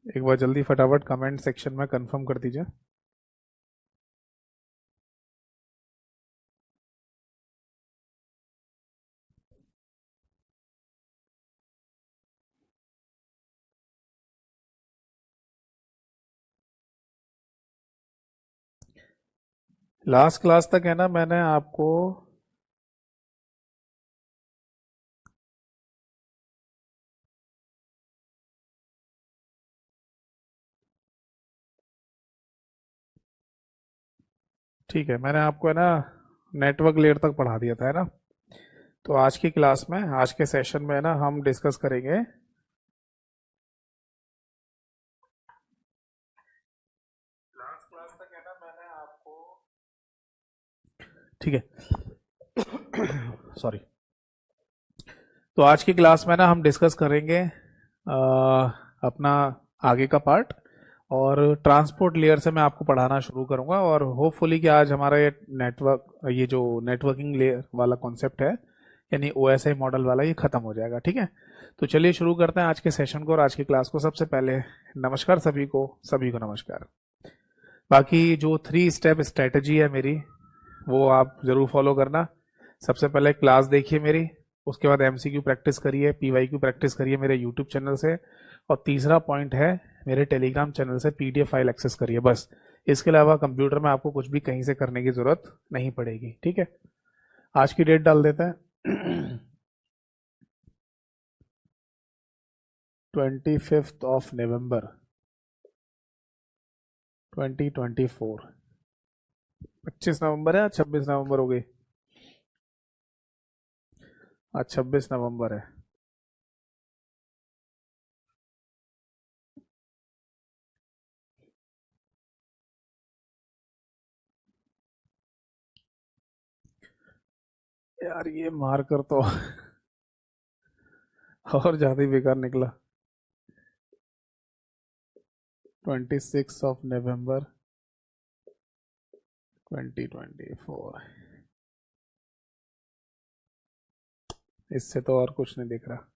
एक बार जल्दी फटाफट कमेंट सेक्शन में कंफर्म कर दीजिए। लास्ट क्लास तक है ना, मैंने आपको ठीक है, मैंने आपको है ना नेटवर्क लेयर तक पढ़ा दिया था, है ना। तो आज की क्लास में, आज के सेशन में है ना, हम डिस्कस करेंगे। लास्ट क्लास तक है ना, मैंने आपको, ठीक है, सॉरी। तो आज की क्लास में ना हम डिस्कस करेंगे अपना आगे का पार्ट। और ट्रांसपोर्ट लेयर से मैं आपको पढ़ाना शुरू करूंगा, और होपफुली कि आज हमारा ये जो नेटवर्किंग लेयर वाला कॉन्सेप्ट है, यानी ओएसआई मॉडल वाला, ये खत्म हो जाएगा। ठीक है, तो चलिए शुरू करते हैं आज के सेशन को और आज की क्लास को। सबसे पहले नमस्कार सभी को नमस्कार। बाकी जो 3 स्टेप स्ट्रेटजी है मेरी, वो आप जरूर फॉलो करना। सबसे पहले क्लास देखिए मेरी, उसके बाद एमसीक्यू प्रैक्टिस करिए, पीवाईक्यू प्रैक्टिस करिए मेरे यूट्यूब चैनल से, और तीसरा पॉइंट है मेरे टेलीग्राम चैनल से पीडीएफ फाइल एक्सेस करिए, बस। इसके अलावा कंप्यूटर में आपको कुछ भी कहीं से करने की जरूरत नहीं पड़ेगी। ठीक है, आज की डेट डाल देते हैं। 25 नवंबर 2024। 25 नवंबर है, 26 नवंबर हो गई। आज 26 नवंबर है। यार ये मार्कर तो और ज्यादा ही बेकार निकला। 26 नवंबर 2024। इससे तो और कुछ नहीं दिख रहा।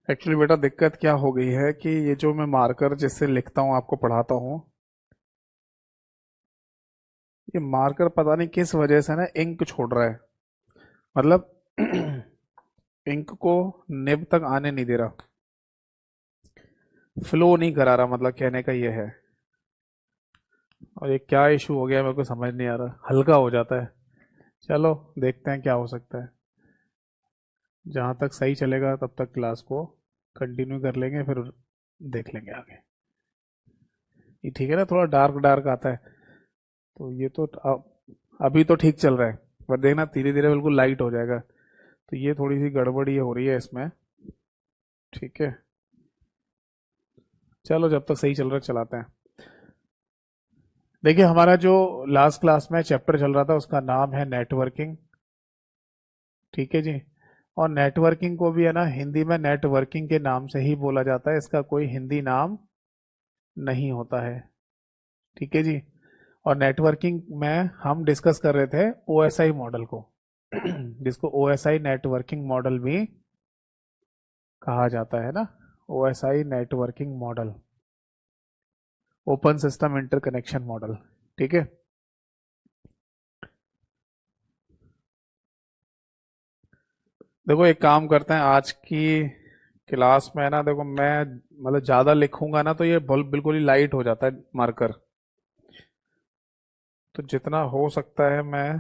एक्चुअली बेटा दिक्कत क्या हो गई है कि ये जो मैं मार्कर जिससे लिखता हूँ, आपको पढ़ाता हूँ, ये मार्कर पता नहीं किस वजह से ना इंक छोड़ रहा है। मतलब इंक को निब तक आने नहीं दे रहा, फ्लो नहीं करा रहा, मतलब कहने का ये है। और ये क्या इशू हो गया मेरे को समझ नहीं आ रहा, हल्का हो जाता है। चलो देखते हैं क्या हो सकता है। जहाँ तक सही चलेगा तब तक क्लास को कंटिन्यू कर लेंगे, फिर देख लेंगे आगे। ये ठीक है ना, थोड़ा डार्क डार्क आता है। तो ये तो अभी तो ठीक चल रहा है, पर देखना धीरे धीरे बिल्कुल लाइट हो जाएगा। तो ये थोड़ी सी गड़बड़ी हो रही है इसमें। ठीक है, चलो जब तक सही चल रहा है चलाते हैं। देखिए, हमारा जो लास्ट क्लास में चैप्टर चल रहा था उसका नाम है नेटवर्किंग। ठीक है जी। और नेटवर्किंग को भी है ना हिंदी में नेटवर्किंग के नाम से ही बोला जाता है, इसका कोई हिंदी नाम नहीं होता है। ठीक है जी। और नेटवर्किंग में हम डिस्कस कर रहे थे ओएसआई मॉडल को, जिसको ओएसआई नेटवर्किंग मॉडल भी कहा जाता है ना। OSI networking model, open system interconnection model. ठीक है। देखो एक काम करते हैं, आज की क्लास में ना, देखो मैं मतलब ज्यादा लिखूंगा ना तो ये बल्ब बिल्कुल ही लाइट हो जाता है मार्कर। तो जितना हो सकता है मैं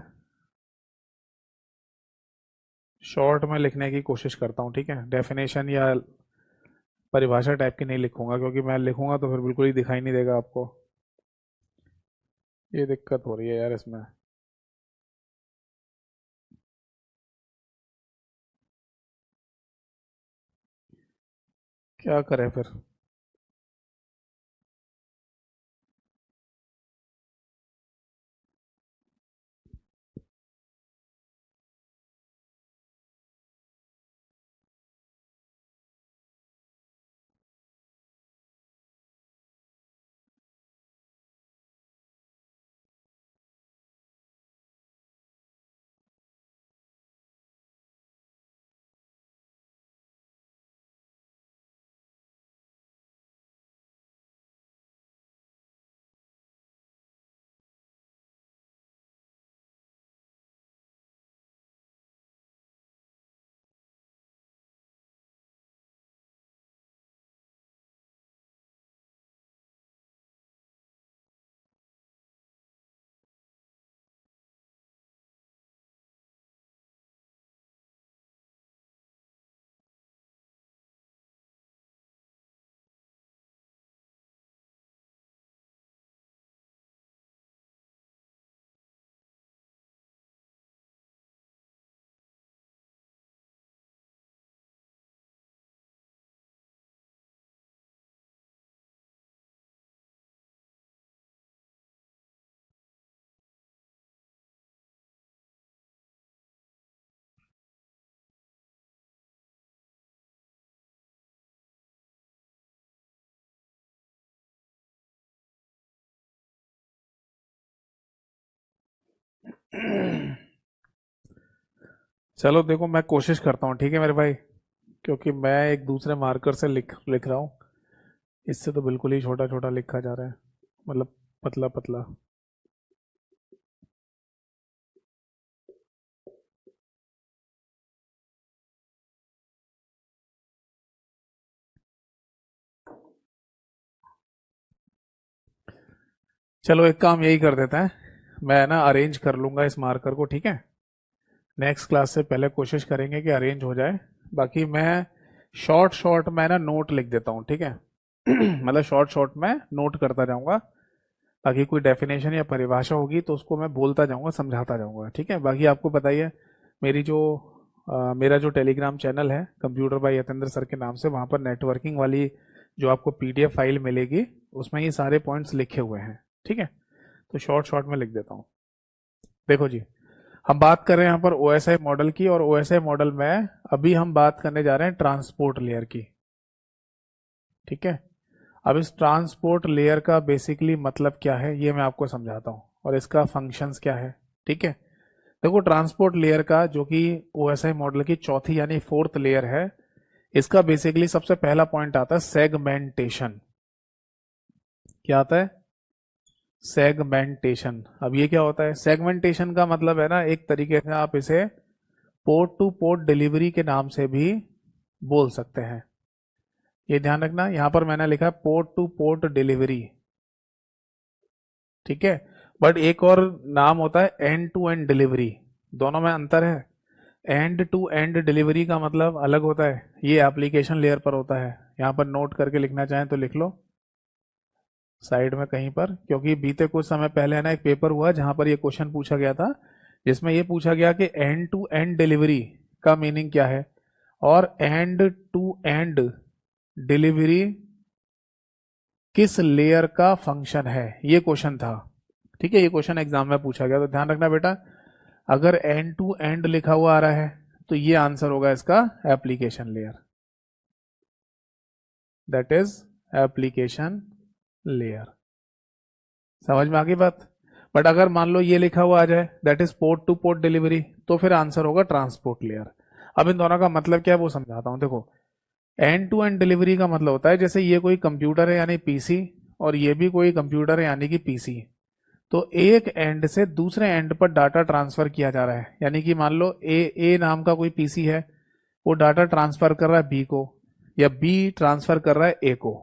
शॉर्ट में लिखने की कोशिश करता हूँ। ठीक है, डेफिनेशन या परिभाषा टाइप की नहीं लिखूंगा, क्योंकि मैं लिखूंगा तो फिर बिल्कुल ही दिखाई नहीं देगा आपको। ये दिक्कत हो रही है यार इसमें। क्या करें फिर। चलो देखो, मैं कोशिश करता हूँ, ठीक है मेरे भाई, क्योंकि मैं एक दूसरे मार्कर से लिख लिख रहा हूँ। इससे तो बिल्कुल ही छोटा छोटा लिखा जा रहा है, मतलब पतला पतला। चलो एक काम यही कर देते हैं, मैं ना अरेंज कर लूंगा इस मार्कर को, ठीक है। नेक्स्ट क्लास से पहले कोशिश करेंगे कि अरेंज हो जाए। बाकी मैं शॉर्ट शॉर्ट में ना नोट लिख देता हूँ, ठीक है। मतलब शॉर्ट शॉर्ट में नोट करता जाऊंगा, ताकि कोई डेफिनेशन या परिभाषा होगी तो उसको मैं बोलता जाऊंगा, समझाता जाऊंगा, ठीक है। बाकी आपको बताइए, मेरी जो मेरा जो टेलीग्राम चैनल है कंप्यूटर बाय यतेंद्र सर के नाम से, वहां पर नेटवर्किंग वाली जो आपको पीडीएफ फाइल मिलेगी, उसमें ये सारे पॉइंट्स लिखे हुए हैं, ठीक है। तो शॉर्ट शॉर्ट में लिख देता हूँ। देखो जी, हम बात कर रहे हैं यहाँ पर ओएसआई मॉडल की, और ओएसआई मॉडल में अभी हम बात करने जा रहे हैं ट्रांसपोर्ट लेयर की, ठीक है। अब इस ट्रांसपोर्ट लेयर का बेसिकली मतलब क्या है ये मैं आपको समझाता हूँ, और इसका फंक्शंस क्या है, ठीक है। देखो, ट्रांसपोर्ट लेयर का जो कि ओएसआई मॉडल की चौथी यानी फोर्थ लेयर है, इसका बेसिकली सबसे पहला पॉइंट आता है सेगमेंटेशन। क्या आता है? सेगमेंटेशन। अब ये क्या होता है? सेगमेंटेशन का मतलब है ना, एक तरीके से आप इसे पोर्ट टू पोर्ट डिलीवरी के नाम से भी बोल सकते हैं। ये ध्यान रखना, यहां पर मैंने लिखा है पोर्ट टू पोर्ट डिलीवरी, ठीक है। बट एक और नाम होता है एंड टू एंड डिलीवरी, दोनों में अंतर है। एंड टू एंड डिलीवरी का मतलब अलग होता है, ये एप्लीकेशन लेयर पर होता है। यहां पर नोट करके लिखना चाहें तो लिख लो साइड में कहीं पर, क्योंकि बीते कुछ समय पहले ना एक पेपर हुआ जहां पर ये क्वेश्चन पूछा गया था, जिसमें ये पूछा गया कि एंड टू एंड डिलीवरी का मीनिंग क्या है, और एंड टू एंड डिलीवरी किस लेयर का फंक्शन है, ये क्वेश्चन था, ठीक है। ये क्वेश्चन एग्जाम में पूछा गया, तो ध्यान रखना बेटा, अगर एंड टू एंड लिखा हुआ आ रहा है तो ये आंसर होगा इसका application layer, that is application layer. समझ में आ गई बात? बट अगर मान लो ये लिखा हुआ आ जाए that is port to port delivery, तो फिर आंसर होगा ट्रांसपोर्ट लेयर। अब इन दोनों का मतलब क्या है वो समझाता हूं। देखो, एंड टू एंड डिलीवरी का मतलब होता है जैसे ये कोई कंप्यूटर है यानी पीसी, और ये भी कोई कंप्यूटर है यानी कि पीसी, तो एक एंड से दूसरे एंड पर डाटा ट्रांसफर किया जा रहा है। यानी कि मान लो ए नाम का कोई पीसी है, वो डाटा ट्रांसफर कर रहा है बी को, या बी ट्रांसफर कर रहा है ए को,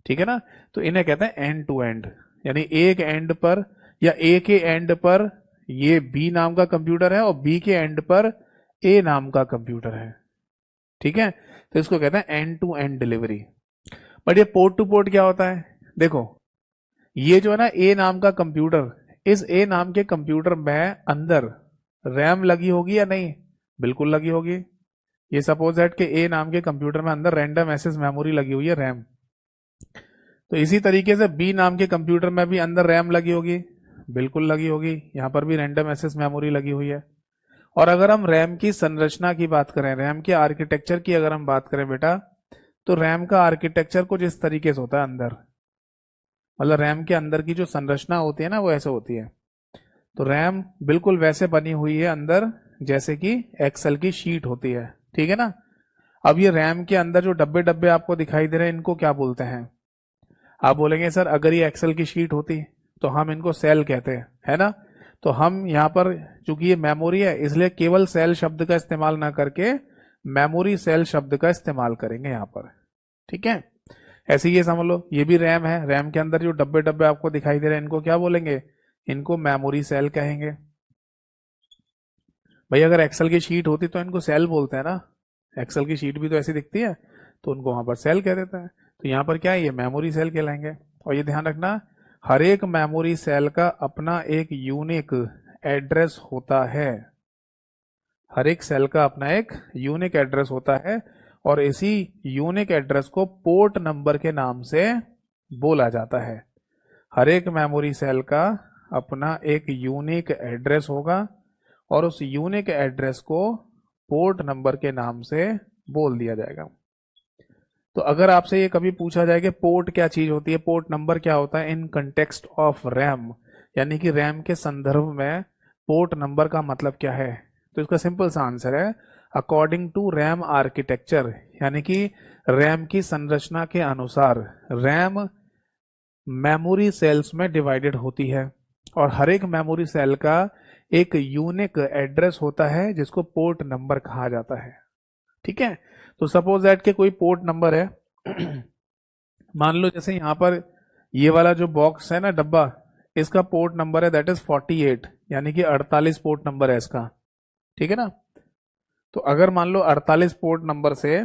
ठीक है ना। तो इन्हें कहते हैं एंड टू एंड, यानी एक एंड पर या ए के एंड पर ये बी नाम का कंप्यूटर है, और बी के एंड पर ए नाम का कंप्यूटर है, ठीक है। तो इसको कहते हैं end to end delivery. But ये पोर्ट टू पोर्ट क्या होता है? देखो, ये जो है ना ए नाम का कंप्यूटर, इस ए नाम के कंप्यूटर में अंदर रैम लगी होगी या नहीं? बिल्कुल लगी होगी। ये सपोज दैट कि ए नाम के कंप्यूटर में अंदर रैंडम एक्सेस मेमोरी लगी हुई है, रैम। तो इसी तरीके से बी नाम के कंप्यूटर में भी अंदर रैम लगी होगी, बिल्कुल लगी होगी। यहां पर भी रैंडम एक्सेस मेमोरी लगी हुई है। और अगर हम रैम की संरचना की बात करें, रैम के आर्किटेक्चर की अगर हम बात करें बेटा, तो रैम का आर्किटेक्चर कुछ इस तरीके से होता है अंदर, मतलब रैम के अंदर की जो संरचना होती है ना वो ऐसे होती है। तो रैम बिल्कुल वैसे बनी हुई है अंदर जैसे कि एक्सेल की शीट होती है, ठीक है ना। अब ये रैम के अंदर जो डब्बे डब्बे आपको दिखाई दे रहे हैं, इनको क्या बोलते हैं? आप बोलेंगे सर अगर ये एक्सेल की शीट होती तो हम इनको सेल कहते हैं, है ना। तो हम यहाँ पर चूंकि ये मेमोरी है, इसलिए केवल सेल शब्द का इस्तेमाल ना करके मेमोरी सेल शब्द का इस्तेमाल करेंगे यहाँ पर, ठीक है। ऐसे ही ये समझ लो, ये भी रैम है, रैम के अंदर जो डब्बे डब्बे आपको दिखाई दे रहे हैं इनको क्या बोलेंगे? इनको मेमोरी सेल कहेंगे। भाई अगर एक्सेल की शीट होती तो इनको सेल बोलते हैं ना, एक्सेल की शीट भी तो ऐसी दिखती है, तो उनको वहां पर सेल कह देते हैं। तो यहाँ पर क्या है, ये मेमोरी सेल कहलाएंगे। और ये ध्यान रखना, हर एक मेमोरी सेल का अपना एक यूनिक एड्रेस होता है, हर एक सेल का अपना एक यूनिक एड्रेस होता है, और इसी यूनिक एड्रेस को पोर्ट नंबर के नाम से बोला जाता है। हर एक मेमोरी सेल का अपना एक यूनिक एड्रेस होगा, और उस यूनिक एड्रेस को पोर्ट नंबर के नाम से बोल दिया जाएगा। तो अगर आपसे ये कभी पूछा जाए कि पोर्ट क्या चीज होती है, पोर्ट नंबर क्या होता है इन कंटेक्स्ट ऑफ रैम, यानी कि रैम के संदर्भ में, पोर्ट नंबर का मतलब क्या है? तो इसका सिंपल सा आंसर है अकॉर्डिंग टू रैम आर्किटेक्चर, यानी कि रैम की संरचना के अनुसार रैम मेमोरी सेल्स में डिवाइडेड होती है और हर एक मेमोरी सेल का एक यूनिक एड्रेस होता है जिसको पोर्ट नंबर कहा जाता है। ठीक है, तो सपोज दैट के कोई पोर्ट नंबर है मान लो जैसे यहाँ पर ये वाला जो बॉक्स है ना डब्बा, इसका पोर्ट नंबर है दैट इज 48, यानी कि 48 पोर्ट नंबर है इसका। ठीक है ना, तो अगर मान लो 48 पोर्ट नंबर से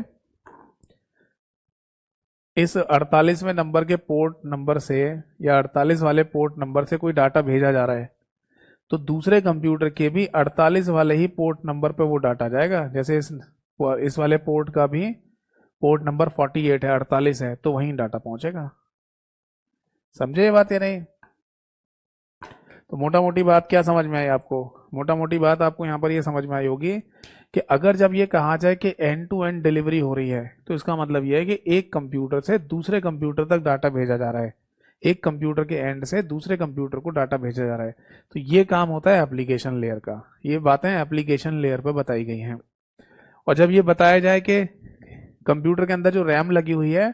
इस 48वें नंबर के पोर्ट नंबर से या 48 वाले पोर्ट नंबर से कोई डाटा भेजा जा रहा है, तो दूसरे कंप्यूटर के भी 48 वाले ही पोर्ट नंबर पे वो डाटा जाएगा। जैसे इस वाले पोर्ट का भी पोर्ट नंबर 48 है, 48 है, तो वहीं डाटा पहुंचेगा। समझे ये बात या नहीं? तो मोटा मोटी बात क्या समझ में आई आपको? मोटा मोटी बात आपको यहाँ पर ये समझ में आई होगी कि अगर जब ये कहा जाए कि एंड टू एंड डिलीवरी हो रही है, तो इसका मतलब ये है कि एक कंप्यूटर से दूसरे कंप्यूटर तक डाटा भेजा जा रहा है, एक कंप्यूटर के एंड से दूसरे कंप्यूटर को डाटा भेजा जा रहा है। तो ये काम होता है एप्लीकेशन लेयर का। ये बातें एप्लीकेशन लेयर पर बताई गई हैं। और जब ये बताया जाए कि कंप्यूटर के अंदर जो रैम लगी हुई है,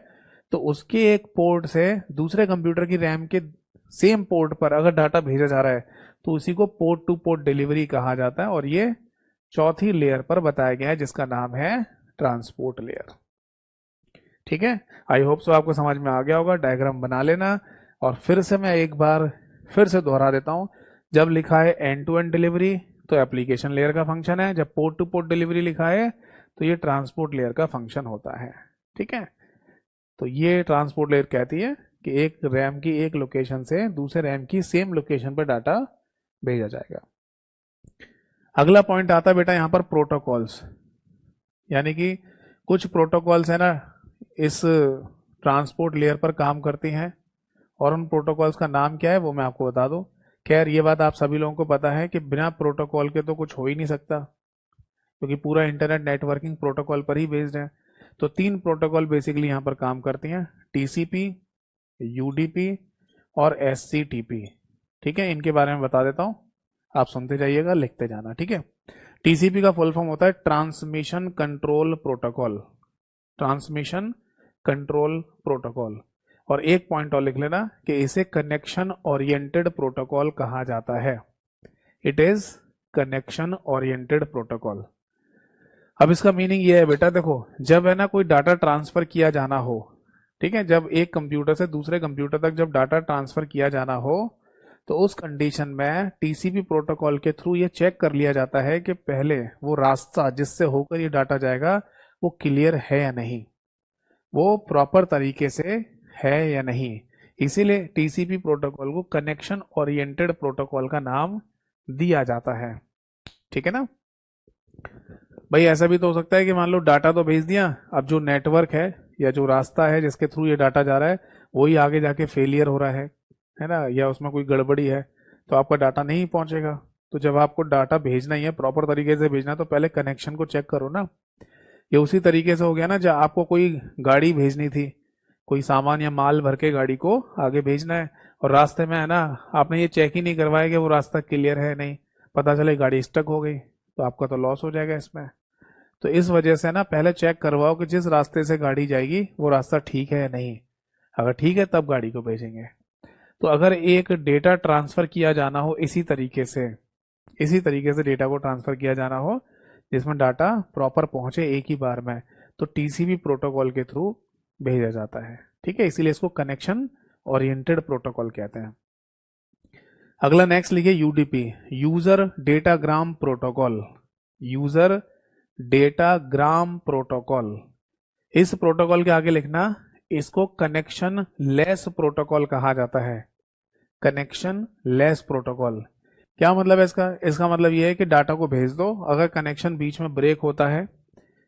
तो उसके एक पोर्ट से दूसरे कंप्यूटर की रैम के सेम पोर्ट पर अगर डाटा भेजा जा रहा है, तो उसी को पोर्ट टू पोर्ट डिलीवरी कहा जाता है। और ये चौथी लेयर पर बताया गया है जिसका नाम है ट्रांसपोर्ट लेयर। ठीक है, आई होप सो आपको समझ में आ गया होगा। डायग्राम बना लेना और फिर से मैं एक बार फिर से दोहरा देता हूं। जब लिखा है एंड टू एंड डिलीवरी तो एप्लीकेशन लेयर का फंक्शन है, जब पोर्ट टू पोर्ट डिलीवरी लिखा है तो ये ट्रांसपोर्ट लेयर का फंक्शन होता है। ठीक है, तो ये ट्रांसपोर्ट लेयर कहती है कि एक रैम की एक लोकेशन से दूसरे रैम की सेम लोकेशन पर डाटा भेजा जाएगा। अगला पॉइंट आता है बेटा यहाँ पर प्रोटोकॉल्स, यानी कि कुछ प्रोटोकॉल्स है ना इस ट्रांसपोर्ट लेयर पर काम करती हैं, और उन प्रोटोकॉल्स का नाम क्या है वो मैं आपको बता दूं। खैर ये बात आप सभी लोगों को पता है कि बिना प्रोटोकॉल के तो कुछ हो ही नहीं सकता, क्योंकि पूरा इंटरनेट नेटवर्किंग प्रोटोकॉल पर ही बेस्ड है। तो 3 प्रोटोकॉल बेसिकली यहाँ पर काम करती हैं, टीसीपी, यूडीपी और एससीटीपी। ठीक है, इनके बारे में बता देता हूँ, आप सुनते जाइएगा, लिखते जाना। ठीक है, टीसीपी का फुल फॉर्म होता है transmission control protocol, transmission control protocol. और एक पॉइंट और लिख लेना कि इसे कनेक्शन ओरिएंटेड प्रोटोकॉल कहा जाता है। It is connection oriented protocol. अब इसका मीनिंग ये है बेटा, देखो जब है ना कोई डाटा ट्रांसफर किया जाना हो, ठीक है, जब एक कंप्यूटर से दूसरे कंप्यूटर तक जब डाटा ट्रांसफर किया जाना हो, तो उस कंडीशन में टीसीपी प्रोटोकॉल के थ्रू ये चेक कर लिया जाता है कि पहले वो रास्ता जिससे होकर ये डाटा जाएगा वो क्लियर है या नहीं, वो प्रॉपर तरीके से है या नहीं। इसीलिए टीसीपी प्रोटोकॉल को कनेक्शन ओरिएंटेड प्रोटोकॉल का नाम दिया जाता है। ठीक है ना भाई? ऐसा भी तो हो सकता है कि मान लो डाटा तो भेज दिया, अब जो नेटवर्क है या जो रास्ता है जिसके थ्रू ये डाटा जा रहा है वही आगे जाके फेलियर हो रहा है ना, या उसमें कोई गड़बड़ी है, तो आपका डाटा नहीं पहुंचेगा। तो जब आपको डाटा भेजना ही है, प्रॉपर तरीके से भेजना, तो पहले कनेक्शन को चेक करो ना। ये उसी तरीके से हो गया ना, जब आपको कोई गाड़ी भेजनी थी, कोई सामान या माल भर के गाड़ी को आगे भेजना है, और रास्ते में है ना आपने ये चेक ही नहीं करवाया कि वो रास्ता क्लियर है नहीं, पता चले गाड़ी स्टक हो गई, तो आपका तो लॉस हो जाएगा इसमें। तो इस वजह से ना पहले चेक करवाओ कि जिस रास्ते से गाड़ी जाएगी वो रास्ता ठीक है या नहीं। अगर ठीक है तब गाड़ी को भेजेंगे। तो अगर एक डेटा ट्रांसफर किया जाना हो इसी तरीके से डेटा को ट्रांसफर किया जाना हो जिसमें डाटा प्रॉपर पहुंचे एक ही बार में, तो टीसीपी प्रोटोकॉल के थ्रू भेजा जाता है। ठीक है, इसीलिए इसको कनेक्शन ओरिएंटेड प्रोटोकॉल कहते हैं। अगला नेक्स्ट लिखिए UDP, user datagram protocol, user datagram protocol. इस प्रोटोकॉल के आगे लिखना, इसको कनेक्शन लेस प्रोटोकॉल कहा जाता है। कनेक्शन लेस प्रोटोकॉल क्या मतलब है इसका? इसका मतलब यह है कि डाटा को भेज दो, अगर कनेक्शन बीच में ब्रेक होता है,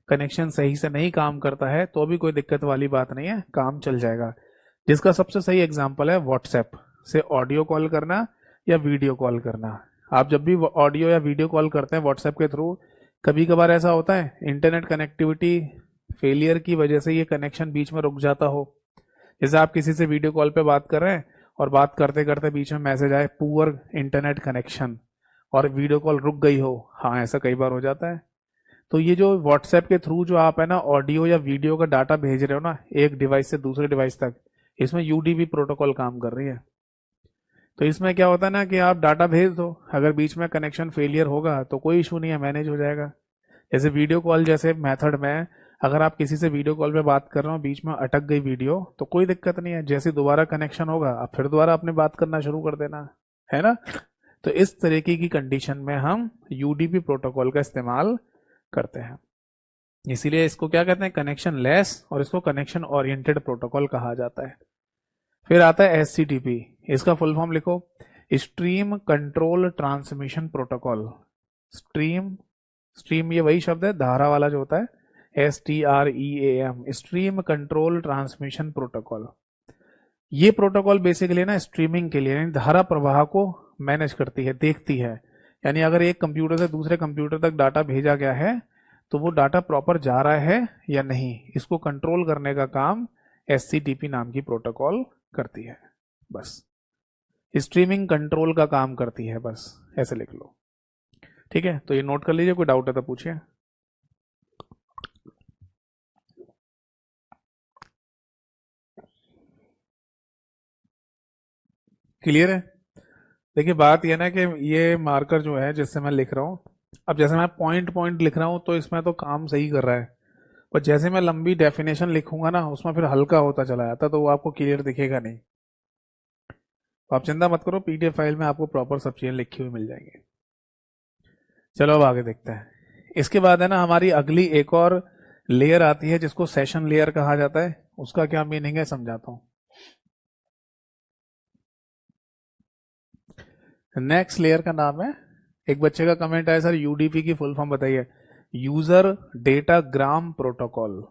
कनेक्शन सही से नहीं काम करता है, तो भी कोई दिक्कत वाली बात नहीं है, काम चल जाएगा। जिसका सबसे सही एग्जांपल है व्हाट्सएप से ऑडियो कॉल करना या वीडियो कॉल करना। आप जब भी ऑडियो या वीडियो कॉल करते हैं व्हाट्सएप के थ्रू, कभी कभार ऐसा होता है इंटरनेट कनेक्टिविटी फेलियर की वजह से ये कनेक्शन बीच में रुक जाता हो। जैसे आप किसी से वीडियो कॉल पे बात कर रहे हैं और बात करते करते बीच में मैसेज आए पुअर इंटरनेट कनेक्शन, और वीडियो कॉल रुक गई हो, हाँ ऐसा कई बार हो जाता है। तो ये जो व्हाट्सएप के थ्रू जो आप है ना ऑडियो या वीडियो का डाटा भेज रहे हो ना एक डिवाइस से दूसरे डिवाइस तक, इसमें यूडीपी प्रोटोकॉल काम कर रही है। तो इसमें क्या होता है ना कि आप डाटा भेज दो, अगर बीच में कनेक्शन फेलियर होगा तो कोई इशू नहीं है, मैनेज हो जाएगा। जैसे वीडियो कॉल जैसे मेथड में अगर आप किसी से वीडियो कॉल पे बात कर रहे हो, बीच में अटक गई वीडियो, तो कोई दिक्कत नहीं है, जैसे दोबारा कनेक्शन होगा आप फिर दोबारा अपने बात करना शुरू कर देना, है ना। तो इस तरीके की कंडीशन में हम यूडीपी प्रोटोकॉल का इस्तेमाल करते हैं। इसीलिए इसको क्या कहते हैं, कनेक्शन लेस, और इसको कनेक्शन ओरिएंटेड प्रोटोकॉल कहा जाता है। फिर आता है एससीटीपी, इसका फुल फॉर्म लिखो, stream control transmission protocol. Stream, stream ये वही शब्द है धारा वाला जो होता है, STREAM, stream control transmission protocol. ये प्रोटोकॉल बेसिकली ना स्ट्रीमिंग के लिए, यानी धारा प्रवाह को मैनेज करती है, देखती है। यानी अगर एक कंप्यूटर से दूसरे कंप्यूटर तक डाटा भेजा गया है तो वो डाटा प्रॉपर जा रहा है या नहीं, इसको कंट्रोल करने का काम एससीटीपी नाम की प्रोटोकॉल करती है। बस स्ट्रीमिंग कंट्रोल का काम करती है, बस ऐसे लिख लो। ठीक है, तो ये नोट कर लीजिए, कोई डाउट है तो पूछिए। क्लियर है। देखिए बात यह ना कि ये मार्कर जो है जिससे मैं लिख रहा हूँ, अब जैसे मैं पॉइंट पॉइंट लिख रहा हूँ तो इसमें तो काम सही कर रहा है, पर जैसे मैं लंबी डेफिनेशन लिखूंगा ना उसमें फिर हल्का होता चला जाता, तो वो आपको क्लियर दिखेगा नहीं। तो आप चिंता मत करो, पीडीएफ फाइल में आपको प्रॉपर सब चीजें लिखी हुई मिल जाएंगी। चलो अब आगे देखते हैं। इसके बाद है ना हमारी अगली एक और लेयर आती है जिसको सेशन लेयर कहा जाता है। उसका क्या मीनिंग है समझाता हूं। नेक्स्ट लेयर का नाम है, एक बच्चे का कमेंट आया सर यूडीपी की फुल फॉर्म बताइए, यूजर डेटा ग्राम प्रोटोकॉल।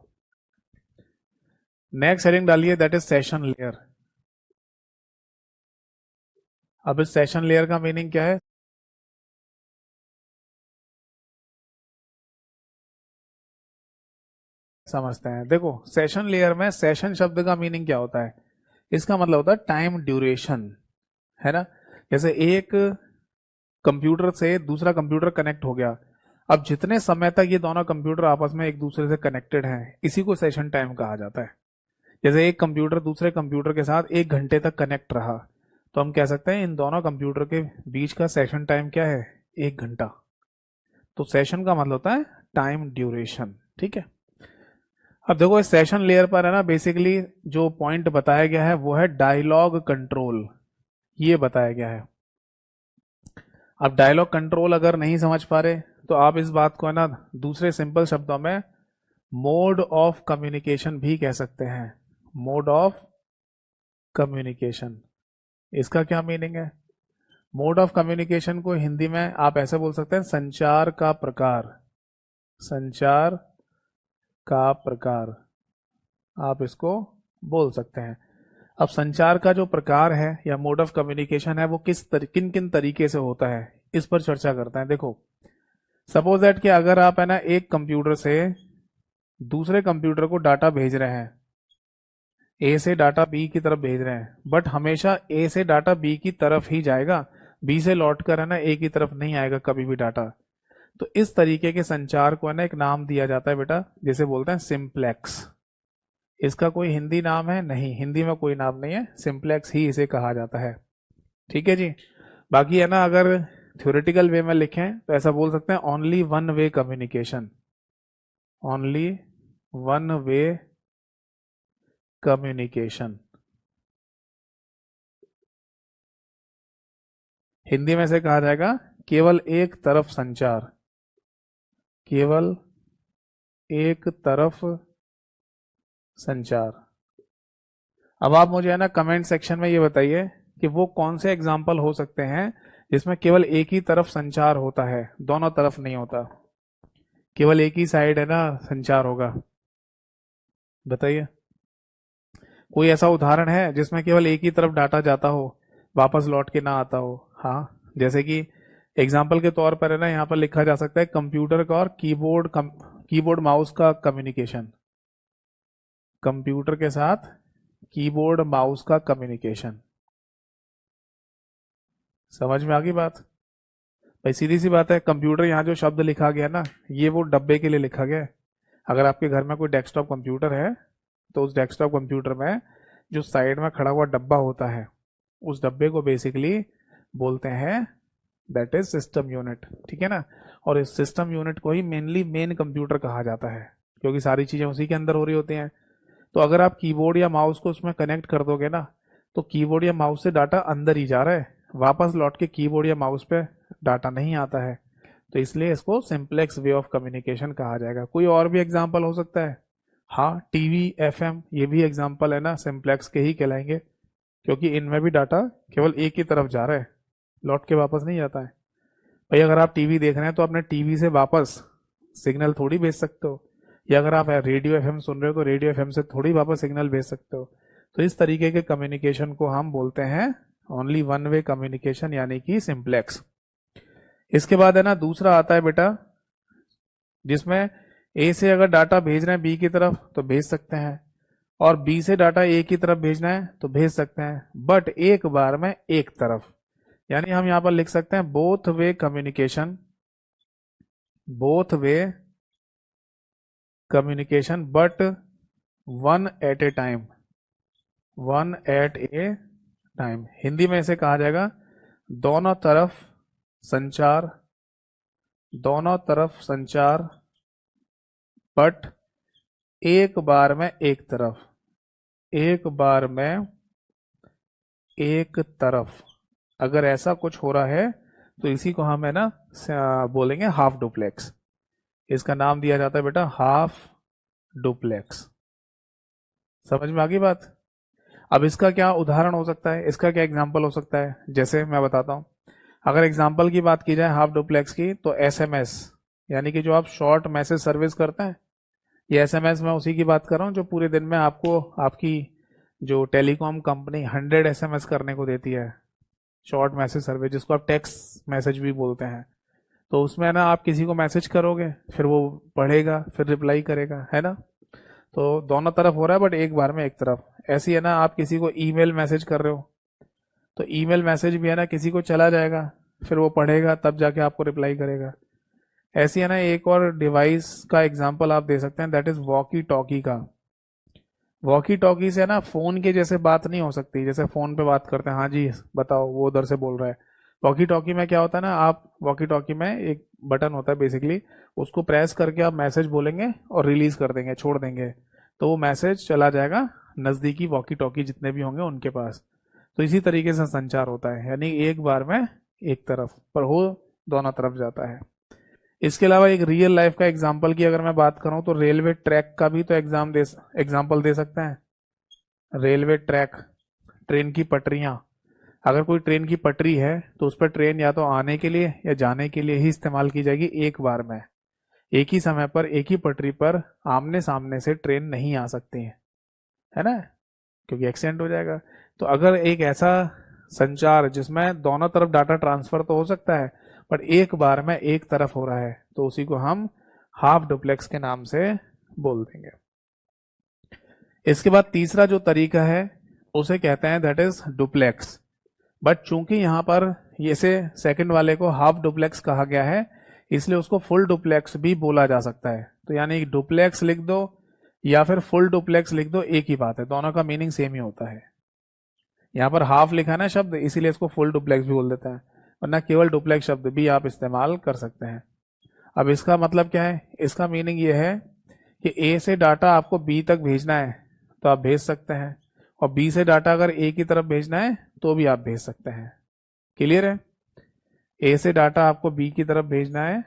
नेक्स्ट हेडिंग डालिए दैट इज सेशन लेयर। अब इस सेशन लेयर का मीनिंग क्या है, समझते हैं। देखो सेशन लेयर में सेशन शब्द का मीनिंग क्या होता है, इसका मतलब होता है टाइम ड्यूरेशन, है ना। जैसे एक कंप्यूटर से दूसरा कंप्यूटर कनेक्ट हो गया, अब जितने समय तक ये दोनों कंप्यूटर आपस में एक दूसरे से कनेक्टेड हैं, इसी को सेशन टाइम कहा जाता है। जैसे एक कंप्यूटर दूसरे कंप्यूटर के साथ 1 घंटे तक कनेक्ट रहा, तो हम कह सकते हैं इन दोनों कंप्यूटर के बीच का सेशन टाइम क्या है, 1 घंटा। तो सेशन का मतलब होता है टाइम ड्यूरेशन, ठीक है। अब देखो इस सेशन लेयर पर है ना बेसिकली जो पॉइंट बताया गया है वो है डायलॉग कंट्रोल, ये बताया गया है। अब डायलॉग कंट्रोल अगर नहीं समझ पा रहे तो आप इस बात को है ना दूसरे सिंपल शब्दों में मोड ऑफ कम्युनिकेशन भी कह सकते हैं। मोड ऑफ कम्युनिकेशन, इसका क्या मीनिंग है। मोड ऑफ कम्युनिकेशन को हिंदी में आप ऐसे बोल सकते हैं संचार का प्रकार, संचार का प्रकार आप इसको बोल सकते हैं। अब संचार का जो प्रकार है या मोड ऑफ कम्युनिकेशन है वो किन किन तरीके से होता है, इस पर चर्चा करते हैं। देखो सपोज दैट कि अगर आप है ना एक कंप्यूटर से दूसरे कंप्यूटर को डाटा भेज रहे हैं, ए से डाटा बी की तरफ भेज रहे हैं, बट हमेशा ए से डाटा बी की तरफ ही जाएगा, बी से लौट कर है ना ए की तरफ नहीं आएगा कभी भी डाटा। तो इस तरीके के संचार को है ना एक नाम दिया जाता है बेटा, जिसे बोलते हैं सिंप्लेक्स। इसका कोई हिंदी नाम है नहीं, हिंदी में कोई नाम नहीं है, सिंप्लेक्स ही इसे कहा जाता है। ठीक है जी। बाकी है ना अगर थ्योरेटिकल वे में लिखें तो ऐसा बोल सकते हैं only one way communication, only one way communication. Hindi में से कहा जाएगा केवल एक तरफ संचार, केवल एक तरफ संचार। अब आप मुझे है ना कमेंट सेक्शन में ये बताइए कि वो कौन से एग्जाम्पल हो सकते हैं जिसमें केवल एक ही तरफ संचार होता है, दोनों तरफ नहीं होता, केवल एक ही साइड है ना संचार होगा, बताइए। कोई ऐसा उदाहरण है जिसमें केवल एक ही तरफ डाटा जाता हो, वापस लौट के ना आता हो। हाँ, जैसे कि एग्जाम्पल के तौर पर है ना यहाँ पर लिखा जा सकता है कंप्यूटर का और कीबोर्ड माउस का कम्युनिकेशन, कंप्यूटर के साथ कीबोर्ड माउस का कम्युनिकेशन। समझ में आ गई बात। भाई सीधी सी बात है, कंप्यूटर यहाँ जो शब्द लिखा गया ना, ये वो डब्बे के लिए लिखा गया है। अगर आपके घर में कोई डेस्कटॉप कंप्यूटर है तो उस डेस्कटॉप कंप्यूटर में जो साइड में खड़ा हुआ डब्बा होता है, उस डब्बे को बेसिकली बोलते हैं दैट इज सिस्टम यूनिट, ठीक है ना। और इस सिस्टम यूनिट को ही मेनली मेन कंप्यूटर कहा जाता है, क्योंकि सारी चीजें उसी के अंदर हो रही होती हैं। तो अगर आप कीबोर्ड या माउस को उसमें कनेक्ट कर दोगे ना, तो कीबोर्ड या माउस से डाटा अंदर ही जा रहा है, वापस लौट के कीबोर्ड या माउस पे डाटा नहीं आता है। तो इसलिए इसको सिंप्लेक्स वे ऑफ कम्युनिकेशन कहा जाएगा। कोई और भी एग्जाम्पल हो सकता है? हाँ, टीवी, एफएम, ये भी एग्जाम्पल है ना, सिंप्लेक्स के ही कहलाएंगे, क्योंकि इनमें भी डाटा केवल एक ही तरफ जा रहा है, लौट के वापस नहीं जाता है। भाई अगर आप टीवी देख रहे हैं तो अपने टीवी से वापस सिग्नल थोड़ी भेज सकते हो, या अगर आप रेडियो एफएम सुन रहे हो तो रेडियो एफएम से थोड़ी वापस सिग्नल भेज सकते हो। तो इस तरीके के कम्युनिकेशन को हम बोलते हैं ओनली वन वे कम्युनिकेशन, यानी कि सिंप्लेक्स। इसके बाद है ना दूसरा आता है बेटा, जिसमें ए से अगर डाटा भेज रहे हैं बी की तरफ तो भेज सकते हैं, और बी से डाटा ए की तरफ भेजना है तो भेज सकते हैं, बट एक बार में एक तरफ। यानी हम यहां पर लिख सकते हैं both way communication, both way communication but one at a time, one at a time. Hindi में इसे कहा जाएगा दोनों तरफ संचार, दोनों तरफ संचार बट एक बार में एक तरफ, एक बार में एक तरफ। अगर ऐसा कुछ हो रहा है तो इसी को हम है ना बोलेंगे हाफ डुप्लेक्स। इसका नाम दिया जाता है बेटा हाफ डुप्लेक्स। समझ में आ गई बात? अब इसका क्या उदाहरण हो सकता है, इसका क्या एग्जाम्पल हो सकता है, जैसे मैं बताता हूं। अगर एग्जाम्पल की बात की जाए हाफ डुप्लेक्स की, तो एसएमएस, यानी कि जो आप शॉर्ट मैसेज सर्विस करते हैं, ये एसएमएस मैं उसी की बात कर रहा हूँ जो पूरे दिन में आपको आपकी जो टेलीकॉम कंपनी 100 एसएमएस करने को देती है, शॉर्ट मैसेज सर्विस, जिसको आप टेक्स्ट मैसेज भी बोलते हैं। तो उसमें ना आप किसी को मैसेज करोगे, फिर वो पढ़ेगा, फिर रिप्लाई करेगा, है ना। तो दोनों तरफ हो रहा है बट एक बार में एक तरफ। ऐसी है ना, आप किसी को ईमेल मैसेज कर रहे हो, तो ईमेल मैसेज भी है ना किसी को चला जाएगा, फिर वो पढ़ेगा तब जाके आपको रिप्लाई करेगा। ऐसी है ना एक और डिवाइस का एग्जांपल आप दे सकते हैं, दैट इज वॉकी टॉकी का। वॉकी टॉकी से ना फोन के जैसे बात नहीं हो सकती, जैसे फोन पे बात करते हैं, हाँ जी बताओ, वो उधर से बोल रहा है। वॉकी टॉकी में क्या होता है ना, आप वॉकी टॉकी में एक बटन होता है बेसिकली, उसको प्रेस करके आप मैसेज बोलेंगे और रिलीज कर देंगे, छोड़ देंगे, तो वो मैसेज चला जाएगा नजदीकी वॉकी टॉकी जितने भी होंगे उनके पास। तो इसी तरीके से संचार होता है, यानी एक बार में एक तरफ पर हो, दोनों तरफ जाता है। इसके अलावा एक रियल लाइफ का एग्जांपल की अगर मैं बात करूं तो रेलवे ट्रैक का भी तो एग्जांपल दे सकते हैं। रेलवे ट्रैक, ट्रेन की पटरियां। अगर कोई ट्रेन की पटरी है तो उस पर ट्रेन या तो आने के लिए या जाने के लिए ही इस्तेमाल की जाएगी एक बार में। एक ही समय पर एक ही पटरी पर आमने सामने से ट्रेन नहीं आ सकती है ना, क्योंकि एक्सीडेंट हो जाएगा। तो अगर एक ऐसा संचार जिसमें दोनों तरफ डाटा ट्रांसफर तो हो सकता है पर एक बार में एक तरफ हो रहा है, तो उसी को हम हाफ डुप्लेक्स के नाम से बोल देंगे। इसके बाद तीसरा जो तरीका है उसे कहते हैं दैट इज डुप्लेक्स। बट चूंकि यहां पर ये से सेकंड वाले को हाफ डुप्लेक्स कहा गया है, इसलिए उसको फुल डुप्लेक्स भी बोला जा सकता है। तो यानी डुप्लेक्स लिख दो या फिर फुल डुप्लेक्स लिख दो, एक ही बात है, दोनों का मीनिंग सेम ही होता है। यहाँ पर हाफ लिखा है ना शब्द, इसीलिए इसको फुल डुप्लेक्स भी बोल देता है, वरना केवल डुप्लेक्स शब्द भी आप इस्तेमाल कर सकते हैं। अब इसका मतलब क्या है, इसका मीनिंग ये है कि ए से डाटा आपको बी तक भेजना है तो आप भेज सकते हैं, और बी से डाटा अगर ए की तरफ भेजना है तो भी आप भेज सकते हैं। क्लियर है? ए से डाटा आपको बी की तरफ भेजना है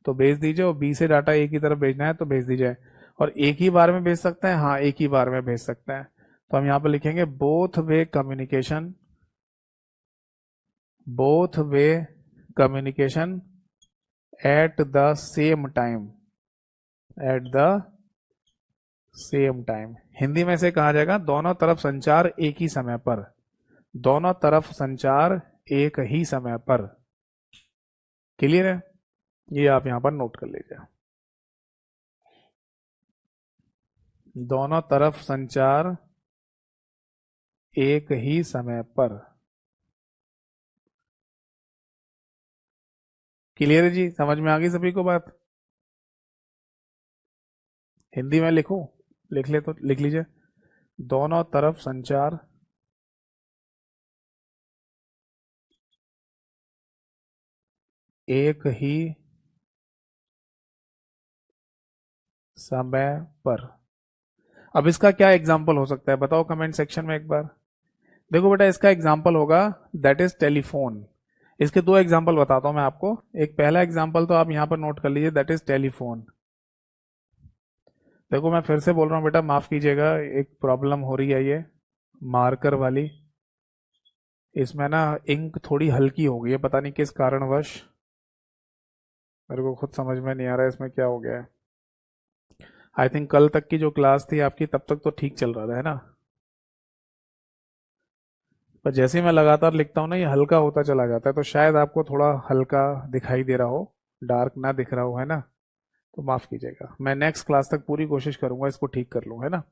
तो भेज दीजिए, और बी से डाटा ए की तरफ भेजना है तो भेज दीजिए। और एक ही बार में भेज सकते हैं, हाँ एक ही बार में भेज सकते हैं। तो हम यहां पर लिखेंगे both way communication, both way communication at the same time, at the same time. Hindi में से कहा जाएगा दोनों तरफ संचार एक ही समय पर, दोनों तरफ संचार एक ही समय पर। क्लियर है? ये आप यहां पर नोट कर लीजिए, दोनों तरफ संचार एक ही समय पर। क्लियर है जी, समझ में आ गई सभी को बात? हिंदी में लिखूं? लिख ले तो लिख लीजिए। दोनों तरफ संचार एक ही समय पर। अब इसका क्या एग्जाम्पल हो सकता है बताओ कमेंट सेक्शन में एक बार। देखो बेटा, इसका एग्जाम्पल होगा दैट इज टेलीफोन। इसके दो एग्जाम्पल बताता हूं मैं आपको। एक पहला एग्जाम्पल तो आप यहां पर नोट कर लीजिए, दैट इज टेलीफोन। देखो मैं फिर से बोल रहा हूं बेटा, माफ कीजिएगा, एक प्रॉब्लम हो रही है ये मार्कर वाली। इसमें ना इंक थोड़ी हल्की हो गई है, पता नहीं किस कारणवश। मेरे को खुद समझ में नहीं आ रहा है इसमें क्या हो गया है। आई थिंक कल तक की जो क्लास थी आपकी, तब तक तो ठीक चल रहा था, है ना? पर जैसे ही मैं लगातार लिखता हूँ ना, ये हल्का होता चला जाता है, तो शायद आपको थोड़ा हल्का दिखाई दे रहा हो, डार्क ना दिख रहा हो, है ना? तो माफ कीजिएगा, मैं नेक्स्ट क्लास तक पूरी कोशिश करूंगा इसको ठीक कर लूँ, है ना?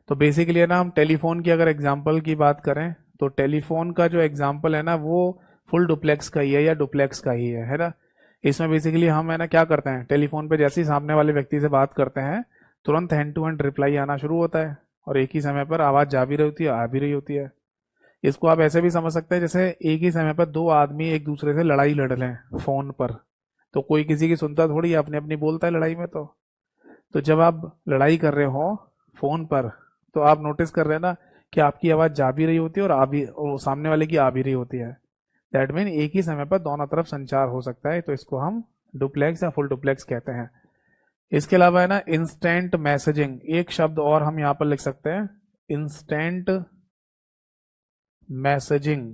तो बेसिकली है ना, हम टेलीफोन की अगर एग्जाम्पल की बात करें, तो टेलीफोन का जो एग्जाम्पल है ना, वो फुल डुप्लेक्स का ही है या डुप्लेक्स का ही है ना? इसमें बेसिकली हम है ना क्या करते हैं, टेलीफोन पे जैसे ही सामने वाले व्यक्ति से बात करते हैं, तुरंत हैंड टू हैंड रिप्लाई आना शुरू होता है, और एक ही समय पर आवाज जा भी रही होती है, आ भी रही होती है। इसको आप ऐसे भी समझ सकते हैं जैसे एक ही समय पर दो आदमी एक दूसरे से लड़ाई लड़ रहे हैं फोन पर, तो कोई किसी की सुनता थोड़ी है, अपने अपनी बोलता है लड़ाई में। तो जब आप लड़ाई कर रहे हो फोन पर, तो आप नोटिस कर रहे हैं ना कि आपकी आवाज जा भी रही होती है और आ भी, और सामने वाले की आ भी रही होती है। दैट मीन एक ही समय पर दोनों तरफ संचार हो सकता है, तो इसको हम डुप्लेक्स या फुल डुप्लेक्स कहते हैं। इसके अलावा है ना इंस्टेंट मैसेजिंग, एक शब्द और हम यहाँ पर लिख सकते हैं, इंस्टेंट मैसेजिंग।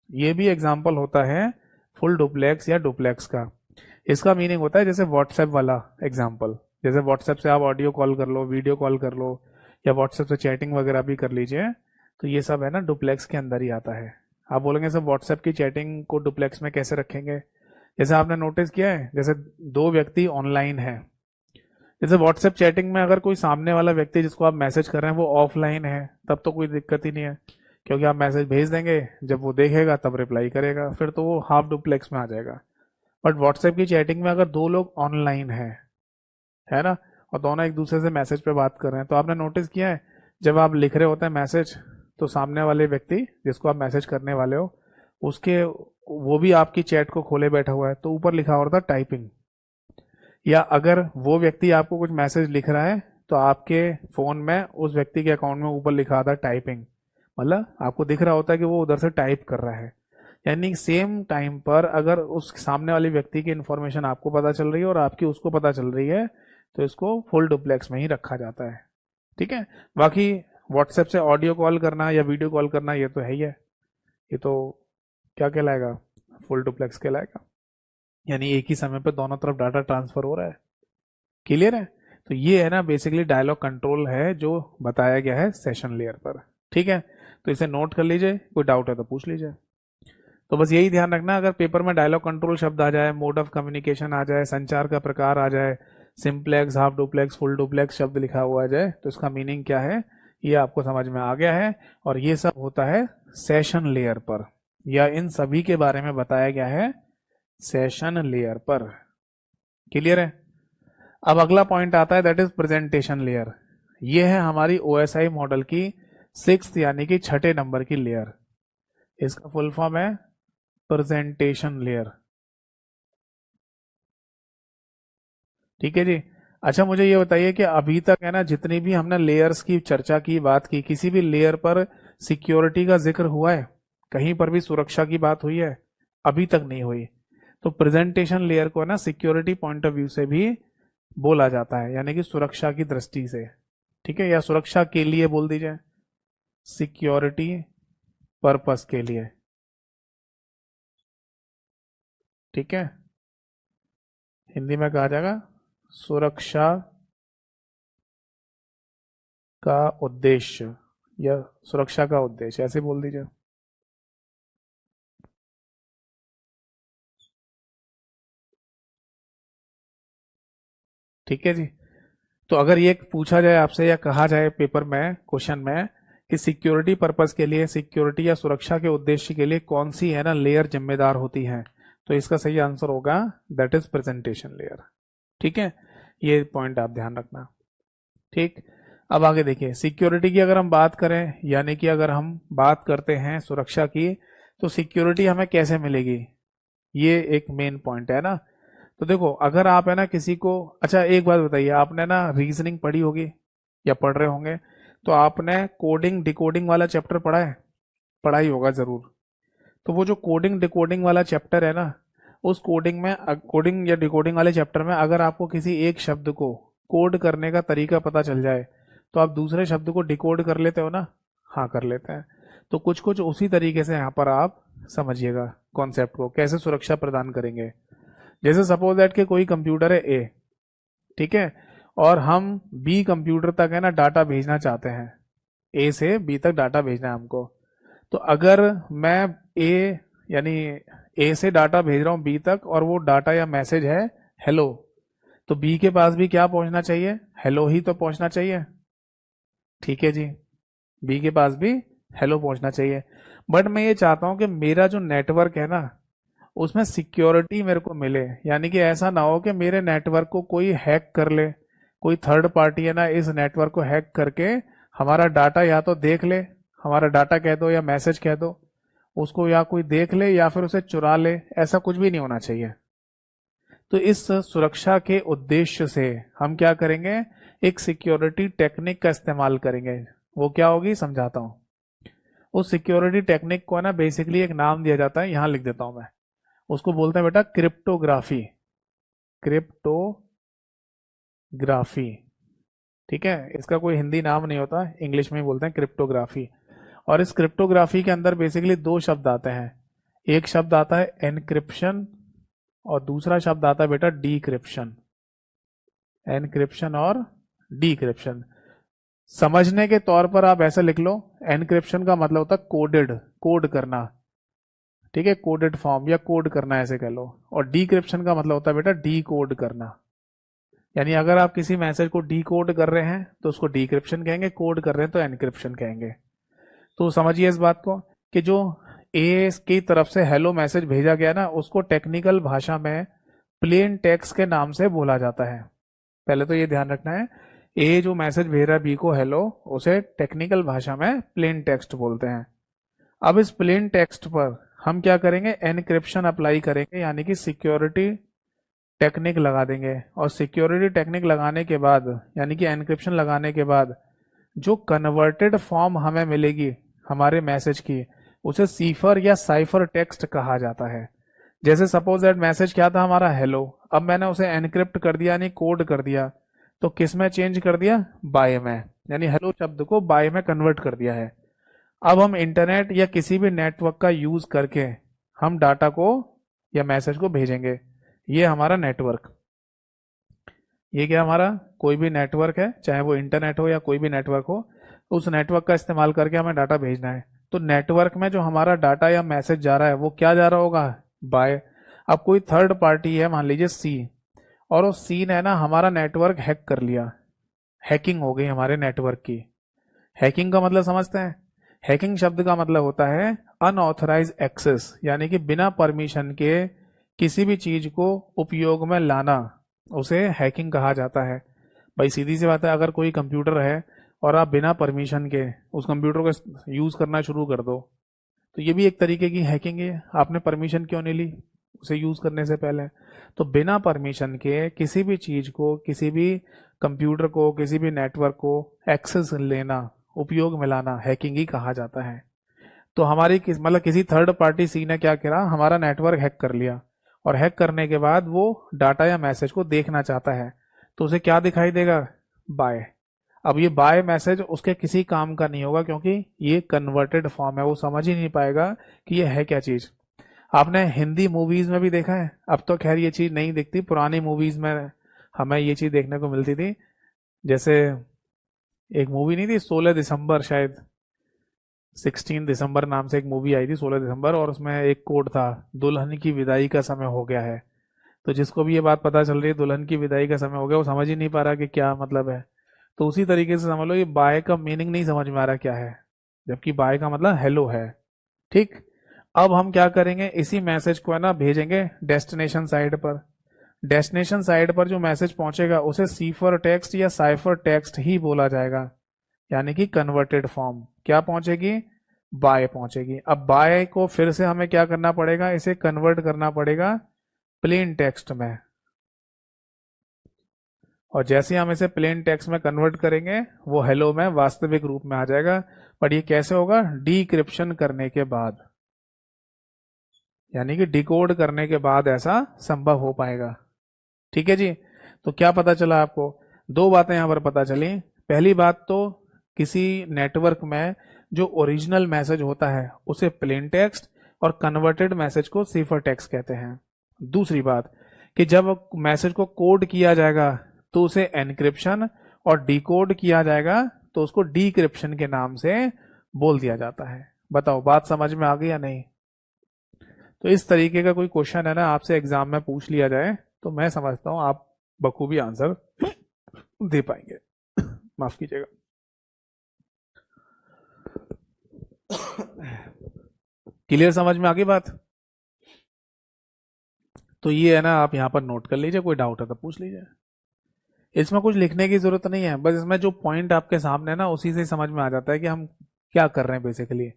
ये भी एग्जाम्पल होता है फुल डुप्लेक्स या डुप्लेक्स का। इसका मीनिंग होता है जैसे व्हाट्सएप वाला एग्जाम्पल, जैसे व्हाट्सएप से आप ऑडियो कॉल कर लो, वीडियो कॉल कर लो, या व्हाट्सएप से चैटिंग वगैरह भी कर लीजिए, तो ये सब है ना डुप्लेक्स के अंदर ही आता है। आप बोलेंगे सर व्हाट्सएप की चैटिंग को डुप्लेक्स में कैसे रखेंगे? जैसे आपने नोटिस किया है, जैसे दो व्यक्ति ऑनलाइन है, जैसे व्हाट्सएप चैटिंग में अगर कोई सामने वाला व्यक्ति जिसको आप मैसेज कर रहे हैं वो ऑफलाइन है, तब तो कोई दिक्कत ही नहीं है, क्योंकि आप मैसेज भेज देंगे, जब वो देखेगा तब रिप्लाई करेगा, फिर तो वो हाफ डुप्लेक्स में आ जाएगा। बट व्हाट्सएप की चैटिंग में अगर दो लोग ऑनलाइन है ना, और दोनों एक दूसरे से मैसेज पे बात कर रहे हैं, तो आपने नोटिस किया है जब आप लिख रहे होते हैं मैसेज, तो सामने वाले व्यक्ति जिसको आप मैसेज करने वाले हो, उसके वो भी आपकी चैट को खोले बैठा हुआ है, तो ऊपर लिखा होता है टाइपिंग। या अगर वो व्यक्ति आपको कुछ मैसेज लिख रहा है, तो आपके फोन में उस व्यक्ति के अकाउंट में ऊपर लिखा आता है टाइपिंग, मतलब आपको दिख रहा होता है कि वो उधर से टाइप कर रहा है। यानी सेम टाइम पर अगर उस सामने वाले व्यक्ति की इंफॉर्मेशन आपको पता चल रही है और आपकी उसको पता चल रही है, तो इसको फुल डुप्लेक्स में ही रखा जाता है। ठीक है। बाकी व्हाट्सएप से ऑडियो कॉल करना या वीडियो कॉल करना, ये तो है ही है, ये तो क्या कहलाएगा, फुल डुप्लेक्स कहलाएगा। यानी एक ही समय पर दोनों तरफ डाटा ट्रांसफर हो रहा है। क्लियर है? तो ये है ना बेसिकली डायलॉग कंट्रोल है जो बताया गया है सेशन लेयर पर। ठीक है, तो इसे नोट कर लीजिए, कोई डाउट है तो पूछ लीजिए। तो बस यही ध्यान रखना, अगर पेपर में डायलॉग कंट्रोल शब्द आ जाए, मोड ऑफ कम्युनिकेशन आ जाए, संचार का प्रकार आ जाए, simplex, half duplex, full duplex शब्द लिखा हुआ आ जाए, तो इसका मीनिंग क्या है ये आपको समझ में आ गया है। और ये सब होता है सेशन लेयर पर, या इन सभी के बारे में बताया गया है सेशन लेयर पर। क्लियर है? अब अगला पॉइंट आता है, दैट इज प्रेजेंटेशन लेयर। ये है हमारी ओएसआई मॉडल की सिक्स्थ यानी कि छठे नंबर की लेयर। इसका फुल फॉर्म है प्रेजेंटेशन लेयर। ठीक है जी। अच्छा मुझे ये बताइए कि अभी तक है ना जितनी भी हमने लेयर्स की चर्चा की, बात की, किसी भी लेयर पर सिक्योरिटी का जिक्र हुआ है? कहीं पर भी सुरक्षा की बात हुई है? अभी तक नहीं हुई। तो प्रेजेंटेशन लेयर को है ना सिक्योरिटी पॉइंट ऑफ व्यू से भी बोला जाता है, यानी कि सुरक्षा की दृष्टि से। ठीक है, या सुरक्षा के लिए बोल दीजिए, सिक्योरिटी पर्पस के लिए। ठीक है, हिंदी में कहा जाएगा सुरक्षा का उद्देश्य, या सुरक्षा का उद्देश्य, ऐसे बोल दीजिए। ठीक है जी। तो अगर ये पूछा जाए आपसे या कहा जाए पेपर में क्वेश्चन में कि सिक्योरिटी पर्पस के लिए, सिक्योरिटी या सुरक्षा के उद्देश्य के लिए कौन सी है ना लेयर जिम्मेदार होती है, तो इसका सही आंसर होगा दैट इज प्रेजेंटेशन लेयर। ठीक है, ये पॉइंट आप ध्यान रखना। ठीक, अब आगे देखिए, सिक्योरिटी की अगर हम बात करें, यानी कि अगर हम बात करते हैं सुरक्षा की, तो सिक्योरिटी हमें कैसे मिलेगी, ये एक मेन पॉइंट है ना। तो देखो, अगर आप है ना किसी को, अच्छा एक बात बताइए, आपने ना रीजनिंग पढ़ी होगी या पढ़ रहे होंगे, तो आपने कोडिंग डिकोडिंग वाला चैप्टर पढ़ा है, पढ़ा ही होगा जरूर। तो वो जो कोडिंग डिकोडिंग वाला चैप्टर है ना, उस कोडिंग में, कोडिंग या डिकोडिंग वाले चैप्टर में अगर आपको किसी एक शब्द को कोड करने का तरीका पता चल जाए, तो आप दूसरे शब्द को डिकोड कर लेते हो ना। हाँ, कर लेते हैं। तो कुछ कुछ उसी तरीके से यहाँ पर आप समझिएगा कॉन्सेप्ट को, कैसे सुरक्षा प्रदान करेंगे। जैसे सपोज दैट कि कोई कंप्यूटर है ए, ठीक है, और हम बी कंप्यूटर तक है ना डाटा भेजना चाहते हैं, ए से बी तक डाटा भेजना है हमको। तो अगर मैं ए, यानी ए से डाटा भेज रहा हूं बी तक, और वो डाटा या मैसेज है हेलो, तो बी के पास भी क्या पहुंचना चाहिए, हेलो ही तो पहुंचना चाहिए। ठीक है जी, बी के पास भी हेलो पहुंचना चाहिए। बट मैं ये चाहता हूं कि मेरा जो नेटवर्क है ना, उसमें सिक्योरिटी मेरे को मिले, यानी कि ऐसा ना हो कि मेरे नेटवर्क को कोई हैक कर ले, कोई थर्ड पार्टी है ना इस नेटवर्क को हैक करके हमारा डाटा या तो देख ले, हमारा डाटा कह दो या मैसेज कह दो, उसको या कोई देख ले या फिर उसे चुरा ले, ऐसा कुछ भी नहीं होना चाहिए। तो इस सुरक्षा के उद्देश्य से हम क्या करेंगे, एक सिक्योरिटी टेक्निक का इस्तेमाल करेंगे। वो क्या होगी, समझाता हूं। उस सिक्योरिटी टेक्निक को ना बेसिकली एक नाम दिया जाता है, यहां लिख देता हूं मैं। उसको बोलते हैं बेटा क्रिप्टोग्राफी। क्रिप्टोग्राफी, ठीक है, इसका कोई हिंदी नाम नहीं होता, इंग्लिश में ही बोलते हैं क्रिप्टोग्राफी। और इस क्रिप्टोग्राफी के अंदर बेसिकली दो शब्द आते हैं। एक शब्द आता है एनक्रिप्शन, और दूसरा शब्द आता है बेटा डीक्रिप्शन। एनक्रिप्शन और डीक्रिप्शन, समझने के तौर पर आप ऐसे लिख लो, एनक्रिप्शन का मतलब होता है कोडेड, कोड करना, ठीक है, कोडेड फॉर्म या कोड करना ऐसे कह लो। और डीक्रिप्शन का मतलब होता है बेटा डी कोड करना, यानी अगर आप किसी मैसेज को डी कोड कर रहे हैं तो उसको डीक्रिप्शन कहेंगे, कोड कर रहे हैं तो एनक्रिप्शन कहेंगे। तो समझिए इस बात को कि जो ए की तरफ से हेलो मैसेज भेजा गया ना, उसको टेक्निकल भाषा में प्लेन टेक्स्ट के नाम से बोला जाता है। पहले तो ये ध्यान रखना है, ए जो मैसेज भेज रहा है बी को हेलो, उसे टेक्निकल भाषा में प्लेन टेक्स्ट बोलते हैं। अब इस प्लेन टेक्स्ट पर हम क्या करेंगे, एनक्रिप्शन अप्लाई करेंगे, यानी कि सिक्योरिटी टेक्निक लगा देंगे। और सिक्योरिटी टेक्निक लगाने के बाद, यानी कि एनक्रिप्शन लगाने के बाद, जो कन्वर्टेड फॉर्म हमें मिलेगी हमारे मैसेज की, उसे सीफर या साइफर टेक्स्ट कहा जाता है। जैसे सपोज दैट मैसेज क्या था हमारा हेलो, अब मैंने उसे एनक्रिप्ट कर दिया, यानी कोड कर दिया, तो किस में चेंज कर दिया, बाय में, यानी हेलो शब्द को बाय में कन्वर्ट कर दिया है। अब हम इंटरनेट या किसी भी नेटवर्क का यूज करके हम डाटा को या मैसेज को भेजेंगे। ये हमारा नेटवर्क, ये क्या हमारा कोई भी नेटवर्क है, चाहे वो इंटरनेट हो या कोई भी नेटवर्क हो, उस नेटवर्क का इस्तेमाल करके हमें डाटा भेजना है। तो नेटवर्क में जो हमारा डाटा या मैसेज जा रहा है वो क्या जा रहा होगा, बाय। अब कोई थर्ड पार्टी है, मान लीजिए सी, और उस सी ने ना हमारा नेटवर्क हैक कर लिया, हैकिंग हो गई हमारे नेटवर्क की। हैकिंग का मतलब समझते हैं, हैकिंग शब्द का मतलब होता है अनऑथराइज एक्सेस, यानी कि बिना परमिशन के किसी भी चीज को उपयोग में लाना, उसे हैकिंग कहा जाता है। भाई सीधी सी बात है, अगर कोई कंप्यूटर है और आप बिना परमिशन के उस कंप्यूटर को यूज करना शुरू कर दो, तो ये भी एक तरीके की हैकिंग है। आपने परमिशन क्यों नहीं ली उसे यूज करने से पहले। तो बिना परमिशन के किसी भी चीज को, किसी भी कंप्यूटर को, किसी भी नेटवर्क को एक्सेस लेना, उपयोग में लाना, हैकिंग ही कहा जाता है। तो हमारी मतलब किसी थर्ड पार्टी सी ने क्या करा, हमारा नेटवर्क हैक कर लिया, और हैक करने के बाद वो डाटा या मैसेज को देखना चाहता है, तो उसे क्या दिखाई देगा, बाय। अब ये बाय मैसेज उसके किसी काम का नहीं होगा, क्योंकि ये कन्वर्टेड फॉर्म है, वो समझ ही नहीं पाएगा कि ये है क्या चीज। आपने हिंदी मूवीज में भी देखा है, अब तो खैर ये चीज नहीं दिखती, पुरानी मूवीज में हमें ये चीज देखने को मिलती थी। जैसे एक मूवी नहीं थी 16 दिसंबर, शायद 16 दिसंबर नाम से एक मूवी आई थी, 16 दिसंबर, और उसमें एक कोड था, दुल्हन की विदाई का समय हो गया है। तो जिसको भी ये बात पता चल रही है दुल्हन की विदाई का समय हो गया, वो समझ ही नहीं पा रहा कि क्या मतलब है। तो उसी तरीके से समझ लो, ये बाय का मीनिंग नहीं समझ में आ रहा क्या है, जबकि बाय का मतलब हेलो है। ठीक, अब हम क्या करेंगे, इसी मैसेज को है ना भेजेंगे डेस्टिनेशन साइड पर। डेस्टिनेशन साइड पर जो मैसेज पहुंचेगा उसे सीफर टेक्स्ट या साइफर टेक्स्ट ही बोला जाएगा, यानी कि कन्वर्टेड फॉर्म क्या पहुंचेगी, बाय पहुंचेगी। अब बाय को फिर से हमें क्या करना पड़ेगा, इसे कन्वर्ट करना पड़ेगा प्लेन टेक्स्ट में। और जैसे ही हम इसे प्लेन टेक्स्ट में कन्वर्ट करेंगे वो हेलो में वास्तविक रूप में आ जाएगा। पर ये कैसे होगा, डीक्रिप्शन करने के बाद, यानी कि डिकोड करने के बाद ऐसा संभव हो पाएगा। ठीक है जी। तो क्या पता चला आपको, दो बातें यहां पर पता चली। पहली बात तो किसी नेटवर्क में जो ओरिजिनल मैसेज होता है उसे प्लेन टेक्स्ट और कन्वर्टेड मैसेज को सीफर टेक्स्ट कहते हैं। दूसरी बात कि जब मैसेज को कोड किया जाएगा तो उसे एनक्रिप्शन, और डिकोड किया जाएगा तो उसको डीक्रिप्शन के नाम से बोल दिया जाता है। बताओ बात समझ में आ गई या नहीं। तो इस तरीके का कोई क्वेश्चन है ना आपसे एग्जाम में पूछ लिया जाए तो मैं समझता हूं आप बखूबी आंसर दे पाएंगे। माफ कीजिएगा। क्लियर, समझ में आ गई बात। तो ये है ना, आप यहां पर नोट कर लीजिए, कोई डाउट है तो पूछ लीजिए। इसमें कुछ लिखने की जरूरत नहीं है, बस इसमें जो पॉइंट आपके सामने है ना उसी से समझ में आ जाता है कि हम क्या कर रहे हैं। बेसिकली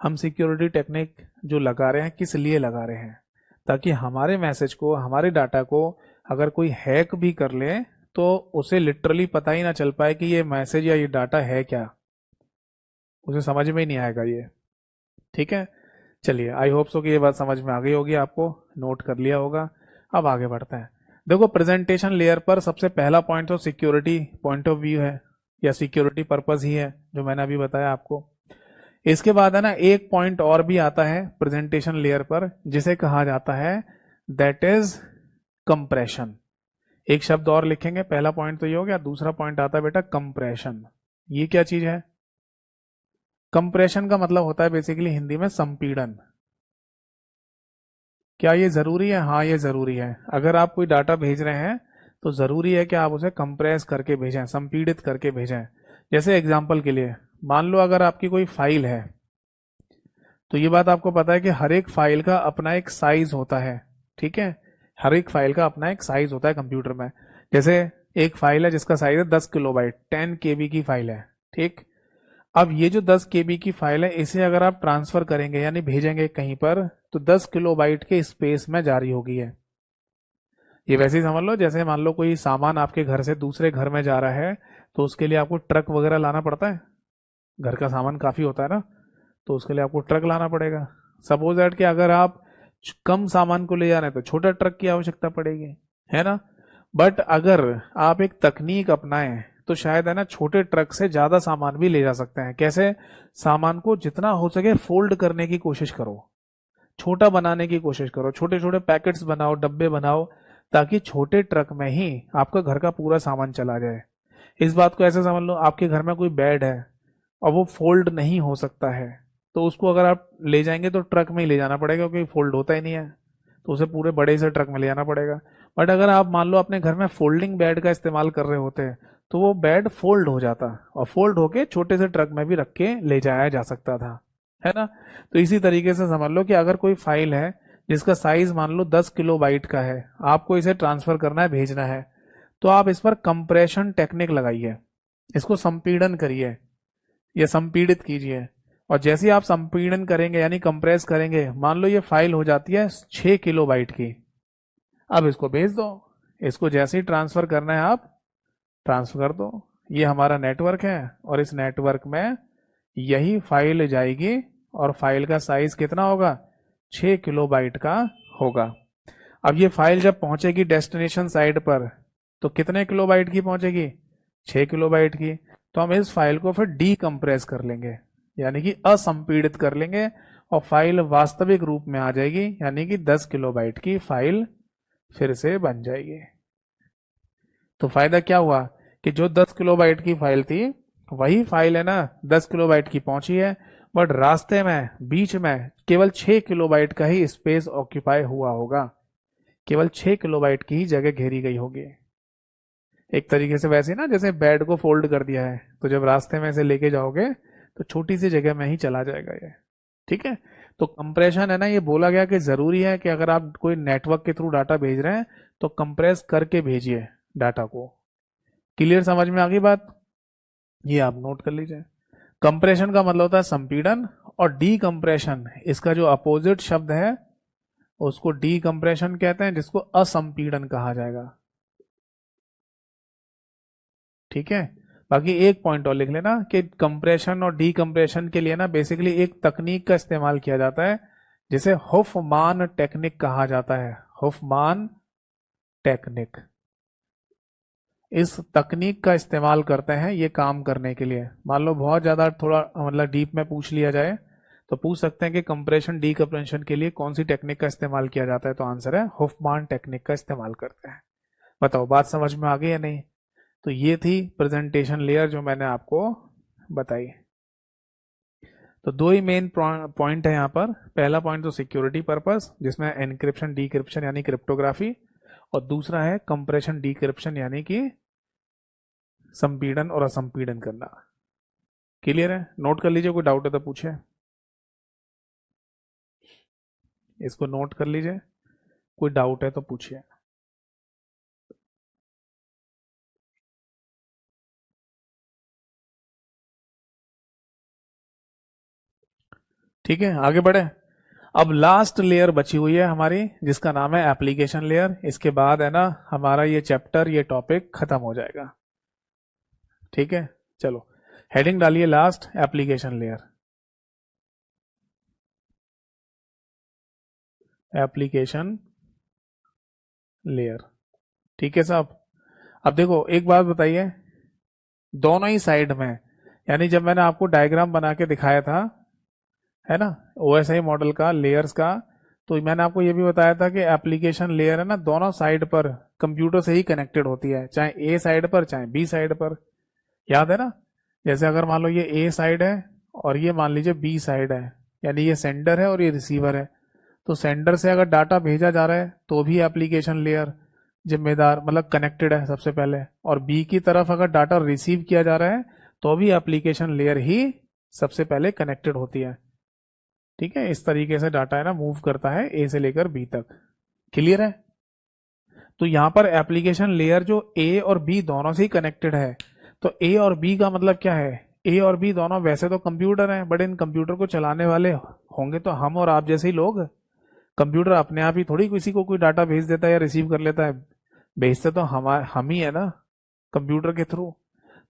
हम सिक्योरिटी टेक्निक जो लगा रहे हैं किस लिए लगा रहे हैं, ताकि हमारे मैसेज को, हमारे डाटा को अगर कोई हैक भी कर ले तो उसे लिटरली पता ही ना चल पाए कि ये मैसेज या ये डाटा है क्या, उसे समझ में ही नहीं आएगा ये। ठीक है, चलिए आई होप सो कि ये बात समझ में आ गई होगी, आपको नोट कर लिया होगा। अब आगे बढ़ते हैं। देखो प्रेजेंटेशन लेयर पर सबसे पहला पॉइंट तो सिक्योरिटी पॉइंट ऑफ व्यू है, या सिक्योरिटी पर्पस ही है जो मैंने अभी बताया आपको। इसके बाद है ना एक पॉइंट और भी आता है प्रेजेंटेशन लेयर पर जिसे कहा जाता है दैट इज कंप्रेशन। एक शब्द और लिखेंगे, पहला पॉइंट तो ये हो गया, दूसरा पॉइंट आता है बेटा कंप्रेशन। ये क्या चीज है, कंप्रेशन का मतलब होता है बेसिकली हिंदी में संपीड़न। क्या ये जरूरी है, हाँ ये जरूरी है। अगर आप कोई डाटा भेज रहे हैं तो जरूरी है कि आप उसे कंप्रेस करके भेजें, संपीड़ित करके भेजें। जैसे एग्जांपल के लिए मान लो अगर आपकी कोई फाइल है, तो ये बात आपको पता है कि हर एक फाइल का अपना एक साइज होता है। ठीक है, हर एक फाइल का अपना एक साइज होता है कंप्यूटर में। जैसे एक फाइल है जिसका साइज है 10 किलोबाइट, 10 KB की फाइल है। ठीक, अब ये जो 10 KB की फाइल है इसे अगर आप ट्रांसफर करेंगे यानी भेजेंगे कहीं पर, तो 10 किलोबाइट के स्पेस में जारी होगी है। ये वैसे ही समझ लो जैसे मान लो कोई सामान आपके घर से दूसरे घर में जा रहा है तो उसके लिए आपको ट्रक वगैरह लाना पड़ता है। घर का सामान काफी होता है ना, तो उसके लिए आपको ट्रक लाना पड़ेगा। सपोज दैट कि अगर आप कम सामान को ले जा रहे हैं तो छोटा ट्रक की आवश्यकता पड़ेगी, है ना। बट अगर आप एक तकनीक अपनाएं तो शायद है ना छोटे ट्रक से ज्यादा सामान भी ले जा सकते हैं। कैसे, सामान को जितना हो सके फोल्ड करने की कोशिश करो, छोटा बनाने की कोशिश करो, छोटे छोटे पैकेट्स बनाओ, डब्बे बनाओ, ताकि छोटे ट्रक में ही आपका घर का पूरा सामान चला जाए। इस बात को ऐसे समझ लो, आपके घर में कोई बेड है और वो फोल्ड नहीं हो सकता है, तो उसको अगर आप ले जाएंगे तो ट्रक में ही ले जाना पड़ेगा क्योंकि फोल्ड होता ही नहीं है, तो उसे पूरे बड़े से ट्रक में ले जाना पड़ेगा। बट अगर आप मान लो अपने घर में फोल्डिंग बेड का इस्तेमाल कर रहे होते हैं तो वो बेड फोल्ड हो जाता और फोल्ड होके छोटे से ट्रक में भी रख के ले जाया जा सकता था, है ना। तो इसी तरीके से समझ लो कि अगर कोई फाइल है जिसका साइज मान लो 10 किलोबाइट का है, आपको इसे ट्रांसफर करना है, भेजना है, तो आप इस पर कंप्रेशन टेक्निक लगाइए, इसको संपीड़न करिए या संपीड़ित कीजिए। और जैसे ही आप संपीड़न करेंगे यानी कंप्रेस करेंगे, मान लो ये फाइल हो जाती है 6 किलोबाइट की, अब इसको भेज दो। इसको जैसे ही ट्रांसफर करना है आप ट्रांसफर कर दो। ये हमारा नेटवर्क है और इस नेटवर्क में यही फाइल जाएगी और फाइल का साइज कितना होगा, 6 किलोबाइट का होगा। अब ये फाइल जब पहुंचेगी डेस्टिनेशन साइड पर तो कितने किलोबाइट की पहुंचेगी, 6 किलोबाइट की। तो हम इस फाइल को फिर डीकंप्रेस कर लेंगे यानी कि असंपीड़ित कर लेंगे और फाइल वास्तविक रूप में आ जाएगी, यानी कि 10 किलोबाइट की फाइल फिर से बन जाएगी। तो फायदा क्या हुआ कि जो 10 किलोबाइट की फाइल थी वही फाइल है ना 10 किलोबाइट की पहुंची है, बट रास्ते में बीच में केवल 6 किलोबाइट का ही स्पेस ऑक्यूपाई हुआ होगा, केवल 6 किलोबाइट की ही जगह घेरी गई होगी। एक तरीके से वैसे ना जैसे बेड को फोल्ड कर दिया है तो जब रास्ते में से लेके जाओगे तो छोटी सी जगह में ही चला जाएगा ये। ठीक है, तो कंप्रेशन है ना, ये बोला गया कि जरूरी है कि अगर आप कोई नेटवर्क के थ्रू डाटा भेज रहे हैं तो कंप्रेस करके भेजिए डाटा को। क्लियर, समझ में आ गई बात? ये आप नोट कर लीजिए। कंप्रेशन का मतलब होता है संपीड़न, और डीकंप्रेशन इसका जो अपोजिट शब्द है उसको डीकंप्रेशन कहते हैं, जिसको असंपीड़न कहा जाएगा। ठीक है, बाकी एक पॉइंट और लिख लेना कि कंप्रेशन और डीकंप्रेशन के लिए ना बेसिकली एक तकनीक का इस्तेमाल किया जाता है जिसे हुफमान टेक्निक कहा जाता है। हुफमान टेक्निक, इस तकनीक का इस्तेमाल करते हैं ये काम करने के लिए। मान लो बहुत ज्यादा थोड़ा मतलब डीप में पूछ लिया जाए तो पूछ सकते हैं कि कंप्रेशन डीकंप्रेशन के लिए कौन सी टेक्निक का इस्तेमाल किया जाता है, तो आंसर है हुफमान टेक्निक का इस्तेमाल करते हैं। बताओ बात समझ में आ गई या नहीं? तो ये थी प्रेजेंटेशन लेयर जो मैंने आपको बताई। तो दो ही मेन पॉइंट है यहाँ पर। पहला पॉइंट तो सिक्योरिटी पर्पस, जिसमें एनक्रिप्शन डीक्रिप्शन यानी क्रिप्टोग्राफी, और दूसरा है कंप्रेशन डीक्रिप्शन यानी कि संपीड़न और असंपीड़न करना। क्लियर है? नोट कर लीजिए, कोई डाउट है तो पूछे। इसको नोट कर लीजिए, कोई डाउट है तो पूछिए। ठीक है, आगे बढ़े। अब लास्ट लेयर बची हुई है हमारी, जिसका नाम है एप्लीकेशन लेयर। इसके बाद है ना हमारा ये चैप्टर, ये टॉपिक खत्म हो जाएगा। ठीक है, चलो हेडिंग डालिए last, application layer. Application layer, ठीक है साहब। अब देखो एक बात बताइए, दोनों ही साइड में, यानी जब मैंने आपको डायग्राम बना के दिखाया था है ना ओएसआई मॉडल का, लेयर्स का, तो मैंने आपको ये भी बताया था कि एप्लीकेशन लेयर है ना दोनों साइड पर कंप्यूटर से ही कनेक्टेड होती है, चाहे ए साइड पर चाहे बी साइड पर। याद है ना? जैसे अगर मान लो ये ए साइड है और ये मान लीजिए बी साइड है, यानी ये सेंडर है और ये रिसीवर है। तो सेंडर से अगर डाटा भेजा जा रहा है तो भी एप्लीकेशन लेयर जिम्मेदार, मतलब कनेक्टेड है सबसे पहले, और बी की तरफ अगर डाटा रिसीव किया जा रहा है तो भी एप्लीकेशन लेयर ही सबसे पहले कनेक्टेड होती है। ठीक है, इस तरीके से डाटा है ना मूव करता है ए से लेकर बी तक। क्लियर है? तो यहां पर एप्लीकेशन लेयर जो ए और बी दोनों से ही कनेक्टेड है, तो ए और बी का मतलब क्या है? ए और बी दोनों वैसे तो कंप्यूटर हैं, बट इन कंप्यूटर को चलाने वाले होंगे तो हम और आप जैसे ही लोग। कंप्यूटर अपने आप ही थोड़ी किसी को कोई डाटा भेज देता है या रिसीव कर लेता है, भेजते तो हम ही है ना कंप्यूटर के थ्रू।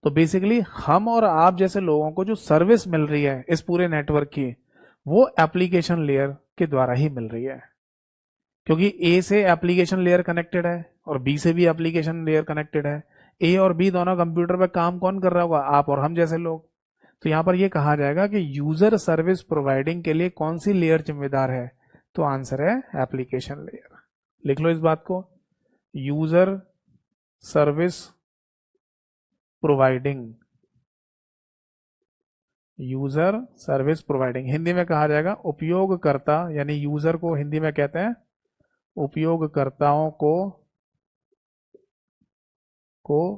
तो बेसिकली हम और आप जैसे लोगों को जो सर्विस मिल रही है इस पूरे नेटवर्क की, वो एप्लीकेशन लेयर के द्वारा ही मिल रही है। क्योंकि ए से एप्लीकेशन लेयर कनेक्टेड है और बी से भी एप्लीकेशन लेयर कनेक्टेड है। ए और बी दोनों कंप्यूटर पर काम कौन कर रहा होगा? आप और हम जैसे लोग। तो यहां पर यह कहा जाएगा कि यूजर सर्विस प्रोवाइडिंग के लिए कौन सी लेयर जिम्मेदार है, तो आंसर है एप्लीकेशन लेयर। लिख लो इस बात को, user service providing. User service providing Hindi में कहा जाएगा उपयोगकर्ता, यानी यूजर को हिंदी में कहते हैं उपयोगकर्ताओं को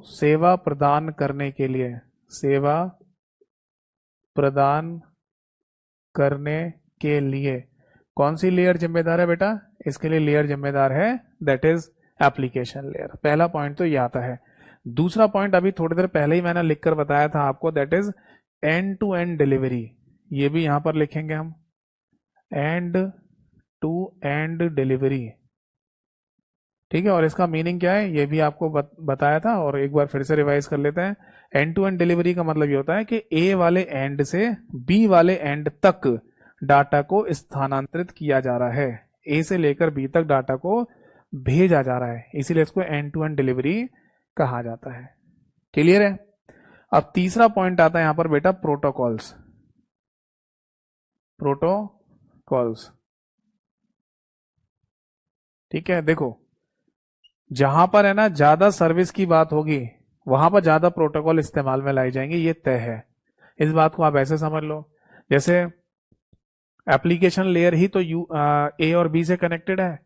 सेवा प्रदान करने के लिए, सेवा प्रदान करने के लिए कौन सी लेयर जिम्मेदार है बेटा? इसके लिए लेयर जिम्मेदार है दैट इज एप्लीकेशन लेयर। पहला पॉइंट तो ये आता है। दूसरा पॉइंट अभी थोड़ी देर पहले ही मैंने लिखकर बताया था आपको, that is end to end delivery. ये भी यहां पर लिखेंगे हम, एंड टू एंड डिलीवरी। ठीक है, और इसका मीनिंग क्या है ये भी आपको बताया था, और एक बार फिर से रिवाइज कर लेते हैं। एंड टू एंड डिलीवरी का मतलब ये होता है कि ए वाले एंड से बी वाले एंड तक डाटा को स्थानांतरित किया जा रहा है, ए से लेकर बी तक डाटा को भेजा जा रहा है, इसीलिए इसको एंड टू एंड डिलीवरी कहा जाता है। क्लियर है? अब तीसरा पॉइंट आता है यहां पर बेटा, प्रोटोकॉल्स। प्रोटोकॉल्स, ठीक है, देखो जहां पर है ना ज्यादा सर्विस की बात होगी वहां पर ज्यादा प्रोटोकॉल इस्तेमाल में लाई जाएंगे, ये तय है। इस बात को आप ऐसे समझ लो, जैसे एप्लीकेशन लेयर ही तो ए और बी से कनेक्टेड है,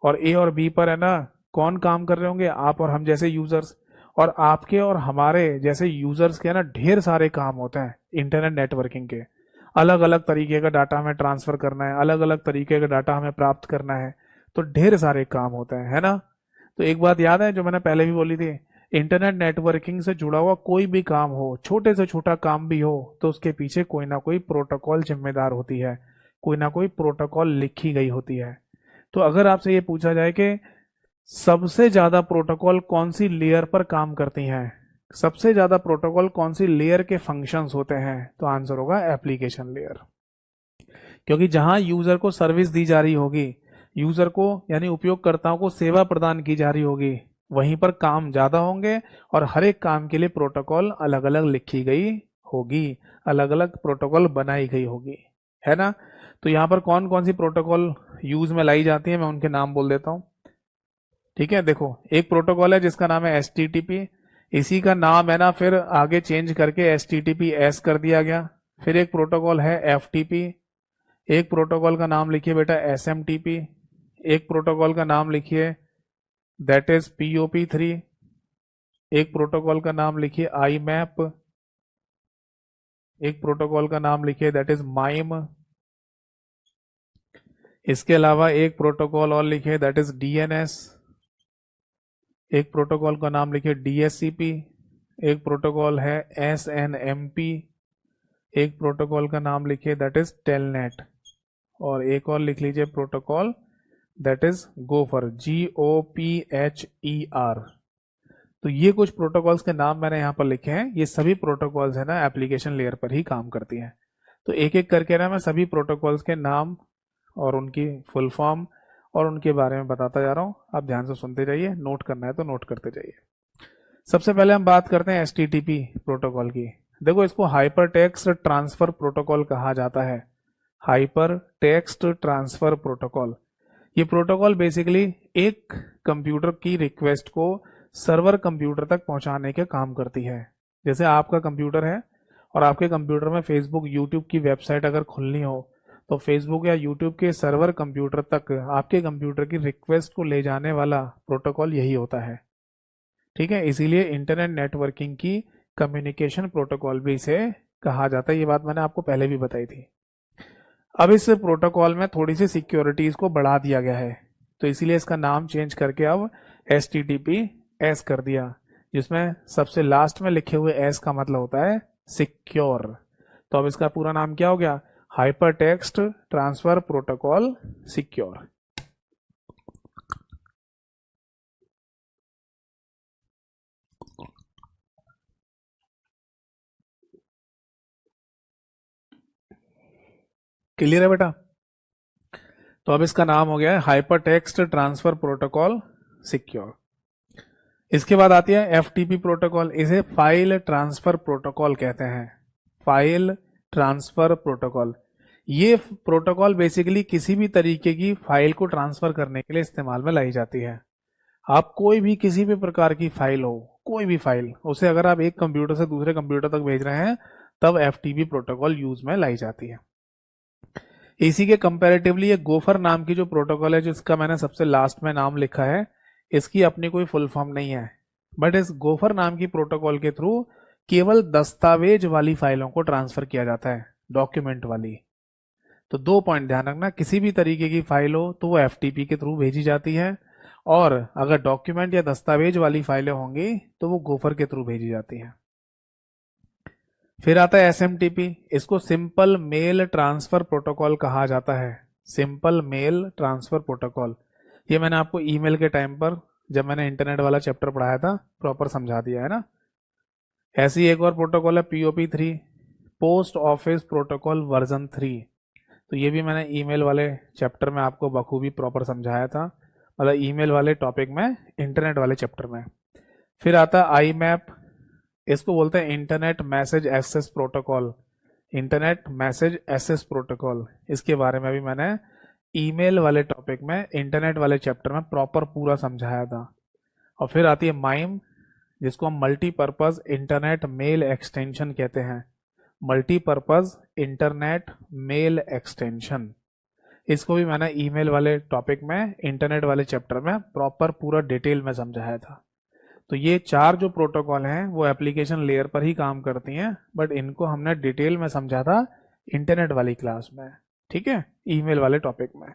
और ए और बी पर है ना कौन काम कर रहे होंगे? आप और हम जैसे यूजर्स। और आपके और हमारे जैसे यूजर्स के ना ढेर सारे काम होते हैं इंटरनेट नेटवर्किंग के। अलग अलग तरीके का डाटा हमें ट्रांसफर करना है, अलग अलग तरीके का डाटा हमें प्राप्त करना है, तो ढेर सारे काम होते हैं, है ना। तो एक बात याद है जो मैंने पहले भी बोली थी, इंटरनेट नेटवर्किंग से जुड़ा हुआ कोई भी काम हो, छोटे से छोटा काम भी हो, तो उसके पीछे कोई ना कोई प्रोटोकॉल जिम्मेदार होती है, कोई ना कोई प्रोटोकॉल लिखी गई होती है। तो अगर आपसे ये पूछा जाए कि सबसे ज्यादा प्रोटोकॉल कौन सी लेयर पर काम करती हैं, सबसे ज्यादा प्रोटोकॉल कौन सी लेयर के फंक्शंस होते हैं, तो आंसर होगा एप्लीकेशन लेयर। क्योंकि जहां यूजर को सर्विस दी जा रही होगी, यूजर को यानी उपयोगकर्ताओं को सेवा प्रदान की जा रही होगी, वहीं पर काम ज्यादा होंगे और हर एक काम के लिए प्रोटोकॉल अलग अलग लिखी गई होगी, अलग अलग प्रोटोकॉल बनाई गई होगी, है ना। तो यहाँ पर कौन कौन सी प्रोटोकॉल यूज में लाई जाती है, मैं उनके नाम बोल देता हूँ। ठीक है, देखो एक प्रोटोकॉल है जिसका नाम है HTTP, इसी का नाम है ना फिर आगे चेंज करके HTTPS कर दिया गया। फिर एक प्रोटोकॉल है FTP, एक प्रोटोकॉल का नाम लिखिए बेटा SMTP, एक प्रोटोकॉल का नाम लिखिए दैट इज POP3, एक प्रोटोकॉल का नाम लिखिए IMAP, एक प्रोटोकॉल का नाम लिखिए दैट इज MIME, इसके अलावा एक प्रोटोकॉल और लिखिए दैट इज DNS, एक प्रोटोकॉल का नाम लिखिए DSCP, एक प्रोटोकॉल है SNMP, एक प्रोटोकॉल का नाम लिखिए दैट इज टेलनेट, और एक और लिख लीजिए protocol that is gopher, GOPHER। तो ये कुछ प्रोटोकॉल्स के नाम मैंने यहाँ पर लिखे हैं, ये सभी प्रोटोकॉल्स है ना एप्लीकेशन लेयर पर ही काम करती हैं। तो एक एक करके ना मैं सभी प्रोटोकॉल्स के नाम और उनकी फुल फॉर्म और उनके बारे में बताता जा रहा हूँ, आप ध्यान से सुनते जाइए, नोट करना है तो नोट करते जाइए। सबसे पहले हम बात करते हैं HTTP प्रोटोकॉल की। देखो इसको हाइपर टेक्स्ट ट्रांसफर प्रोटोकॉल कहा जाता है, हाइपर टेक्स्ट ट्रांसफर प्रोटोकॉल। ये प्रोटोकॉल बेसिकली एक कंप्यूटर की रिक्वेस्ट को सर्वर कंप्यूटर तक पहुंचाने के काम करती है। जैसे आपका कंप्यूटर है और आपके कंप्यूटर में फेसबुक यूट्यूब की वेबसाइट अगर खुलनी हो, तो फेसबुक या यूट्यूब के सर्वर कंप्यूटर तक आपके कंप्यूटर की रिक्वेस्ट को ले जाने वाला प्रोटोकॉल यही होता है। ठीक है, इसीलिए इंटरनेट नेटवर्किंग की कम्युनिकेशन प्रोटोकॉल भी इसे कहा जाता है, ये बात मैंने आपको पहले भी बताई थी। अब इस प्रोटोकॉल में थोड़ी सी सिक्योरिटीज को बढ़ा दिया गया है, तो इसीलिए इसका नाम चेंज करके अब HTTPS कर दिया, जिसमें सबसे लास्ट में लिखे हुए S का मतलब होता है सिक्योर। तो अब इसका पूरा नाम क्या हो गया, hyper text transfer protocol secure. Clear है बेटा। तो अब इसका नाम हो गया है hyper text transfer protocol secure. इसके बाद आती है FTP प्रोटोकॉल, इसे फाइल ट्रांसफर प्रोटोकॉल कहते हैं, फाइल ट्रांसफर प्रोटोकॉल। ये प्रोटोकॉल बेसिकली किसी भी तरीके की फाइल को ट्रांसफर करने के लिए इस्तेमाल में लाई जाती है। आप कोई भी किसी भी प्रकार की फाइल हो, कोई भी फाइल, उसे अगर आप एक कंप्यूटर से दूसरे कंप्यूटर तक भेज रहे हैं, तब FTP प्रोटोकॉल यूज में लाई जाती है। इसी के कंपैरेटिवली ये गोफर नाम की जो प्रोटोकॉल है, जिसका मैंने सबसे लास्ट में नाम लिखा है, इसकी अपनी कोई फुल फॉर्म नहीं है, बट इस गोफर नाम की प्रोटोकॉल के थ्रू केवल दस्तावेज वाली फाइलों को ट्रांसफर किया जाता है, डॉक्यूमेंट वाली। तो 2 पॉइंट ध्यान रखना, किसी भी तरीके की फाइल हो तो वो FTP के थ्रू भेजी जाती है, और अगर डॉक्यूमेंट या दस्तावेज वाली फाइलें होंगी तो वो गोफर के थ्रू भेजी जाती हैं। फिर आता है SMTP, इसको सिंपल मेल ट्रांसफर प्रोटोकॉल कहा जाता है, सिंपल मेल ट्रांसफर प्रोटोकॉल। ये मैंने आपको ईमेल के टाइम पर जब मैंने इंटरनेट वाला चैप्टर पढ़ाया था प्रॉपर समझा दिया है ना। ऐसी एक और प्रोटोकॉल है POP3, post office protocol version 3। तो ये भी मैंने ईमेल वाले चैप्टर में आपको बखूबी प्रॉपर समझाया था, मतलब ईमेल वाले टॉपिक में, इंटरनेट वाले चैप्टर में। फिर आता है IMAP, इसको बोलते हैं internet message access protocol, internet message access protocol. इसके बारे में भी मैंने ईमेल वाले टॉपिक में, इंटरनेट वाले चैप्टर में प्रॉपर पूरा समझाया था। और फिर आती है MIME, जिसको हम मल्टीपर्पज इंटरनेट मेल एक्सटेंशन कहते हैं, मल्टीपर्पज इंटरनेट मेल एक्सटेंशन। इसको भी मैंने ईमेल वाले टॉपिक में, इंटरनेट वाले चैप्टर में प्रॉपर पूरा डिटेल में समझाया था। तो ये 4 जो प्रोटोकॉल हैं वो एप्लीकेशन लेयर पर ही काम करती हैं, बट इनको हमने डिटेल में समझा था इंटरनेट वाली क्लास में, ठीक है, ईमेल वाले टॉपिक में।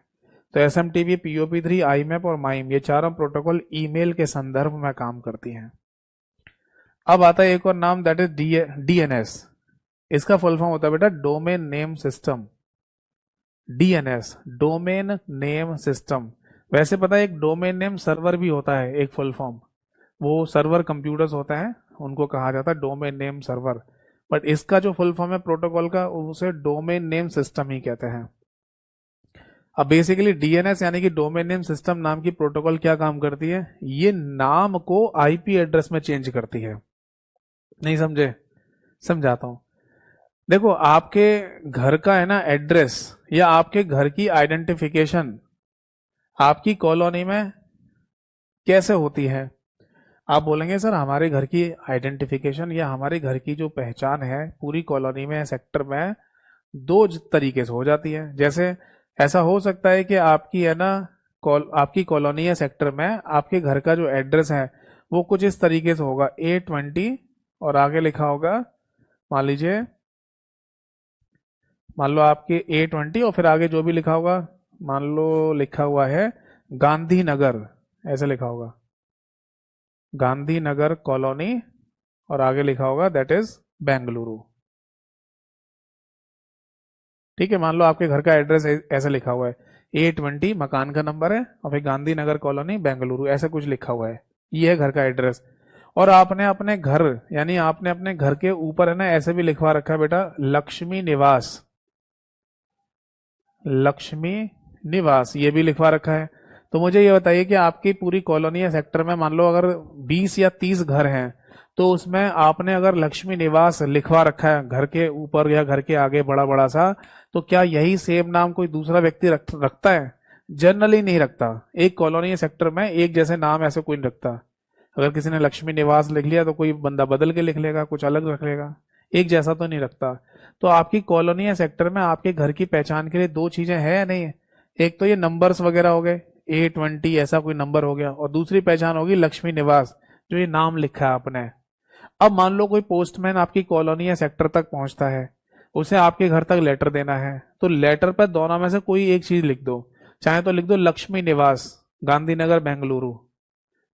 तो SMTP, POP3, IMAP और MIME, ये चारों प्रोटोकॉल ईमेल के संदर्भ में काम करती हैं। अब आता है एक और नाम, दैट इज DNS। इसका फुल फॉर्म होता है बेटा domain name system. DNS, domain name system. वैसे पता है एक डोमेन नेम सर्वर भी होता है, एक फुल फॉर्म, वो सर्वर कंप्यूटर्स होता है, उनको कहा जाता है डोमेन नेम सर्वर। बट इसका जो फुल फॉर्म है प्रोटोकॉल का, उसे डोमेन नेम सिस्टम ही कहते हैं। अब बेसिकली DNS यानी कि डोमेन नेम सिस्टम नाम की प्रोटोकॉल क्या काम करती है, ये नाम को IP एड्रेस में चेंज करती है। नहीं समझे? समझाता हूं। देखो आपके घर का है ना एड्रेस, या आपके घर की आइडेंटिफिकेशन आपकी कॉलोनी में कैसे होती है? आप बोलेंगे सर हमारे घर की आइडेंटिफिकेशन या हमारे घर की जो पहचान है पूरी कॉलोनी में, सेक्टर में, दो तरीके से हो जाती है। जैसे ऐसा हो सकता है कि आपकी है ना आपकी कॉलोनी या सेक्टर में आपके घर का जो एड्रेस है वो कुछ इस तरीके से होगा, A20 और आगे लिखा होगा, मान लीजिए, मान लो आपके A20 और फिर आगे जो भी लिखा होगा, मान लो लिखा हुआ है गांधीनगर, ऐसे लिखा होगा गांधीनगर कॉलोनी, और आगे लिखा होगा दैट इज बेंगलुरु। ठीक है, मान लो आपके घर का एड्रेस ऐसे लिखा हुआ है, A20 मकान का नंबर है और फिर गांधीनगर कॉलोनी बेंगलुरु, ऐसा कुछ लिखा हुआ है, ये है घर का एड्रेस। और आपने अपने घर, यानी आपने अपने घर के ऊपर है ना ऐसे भी लिखवा रखा है बेटा लक्ष्मी निवास, लक्ष्मी निवास ये भी लिखवा रखा है। तो मुझे ये बताइए कि आपकी पूरी कॉलोनी या सेक्टर में मान लो अगर 20 या 30 घर हैं, तो उसमें आपने अगर लक्ष्मी निवास लिखवा रखा है घर के ऊपर या घर के आगे बड़ा बड़ा सा, तो क्या यही सेम नाम कोई दूसरा व्यक्ति रखता है? जनरली नहीं रखता। एक कॉलोनी या सेक्टर में एक जैसे नाम ऐसे कोई नहीं रखता। अगर किसी ने लक्ष्मी निवास लिख लिया तो कोई बंदा बदल के लिख लेगा, कुछ अलग रख लेगा, एक जैसा तो नहीं रखता। तो आपकी कॉलोनी या सेक्टर में आपके घर की पहचान के लिए दो चीजें हैं या नहीं? एक तो ये नंबर्स वगैरह हो गए, A20 ऐसा कोई नंबर हो गया, और दूसरी पहचान होगी लक्ष्मी निवास, जो ये नाम लिखा है आपने। अब मान लो कोई पोस्टमैन आपकी कॉलोनी या सेक्टर तक पहुंचता है, उसे आपके घर तक लेटर देना है, तो लेटर पर दोनों में से कोई एक चीज लिख दो, चाहे तो लिख दो लक्ष्मी निवास गांधीनगर बेंगलुरु,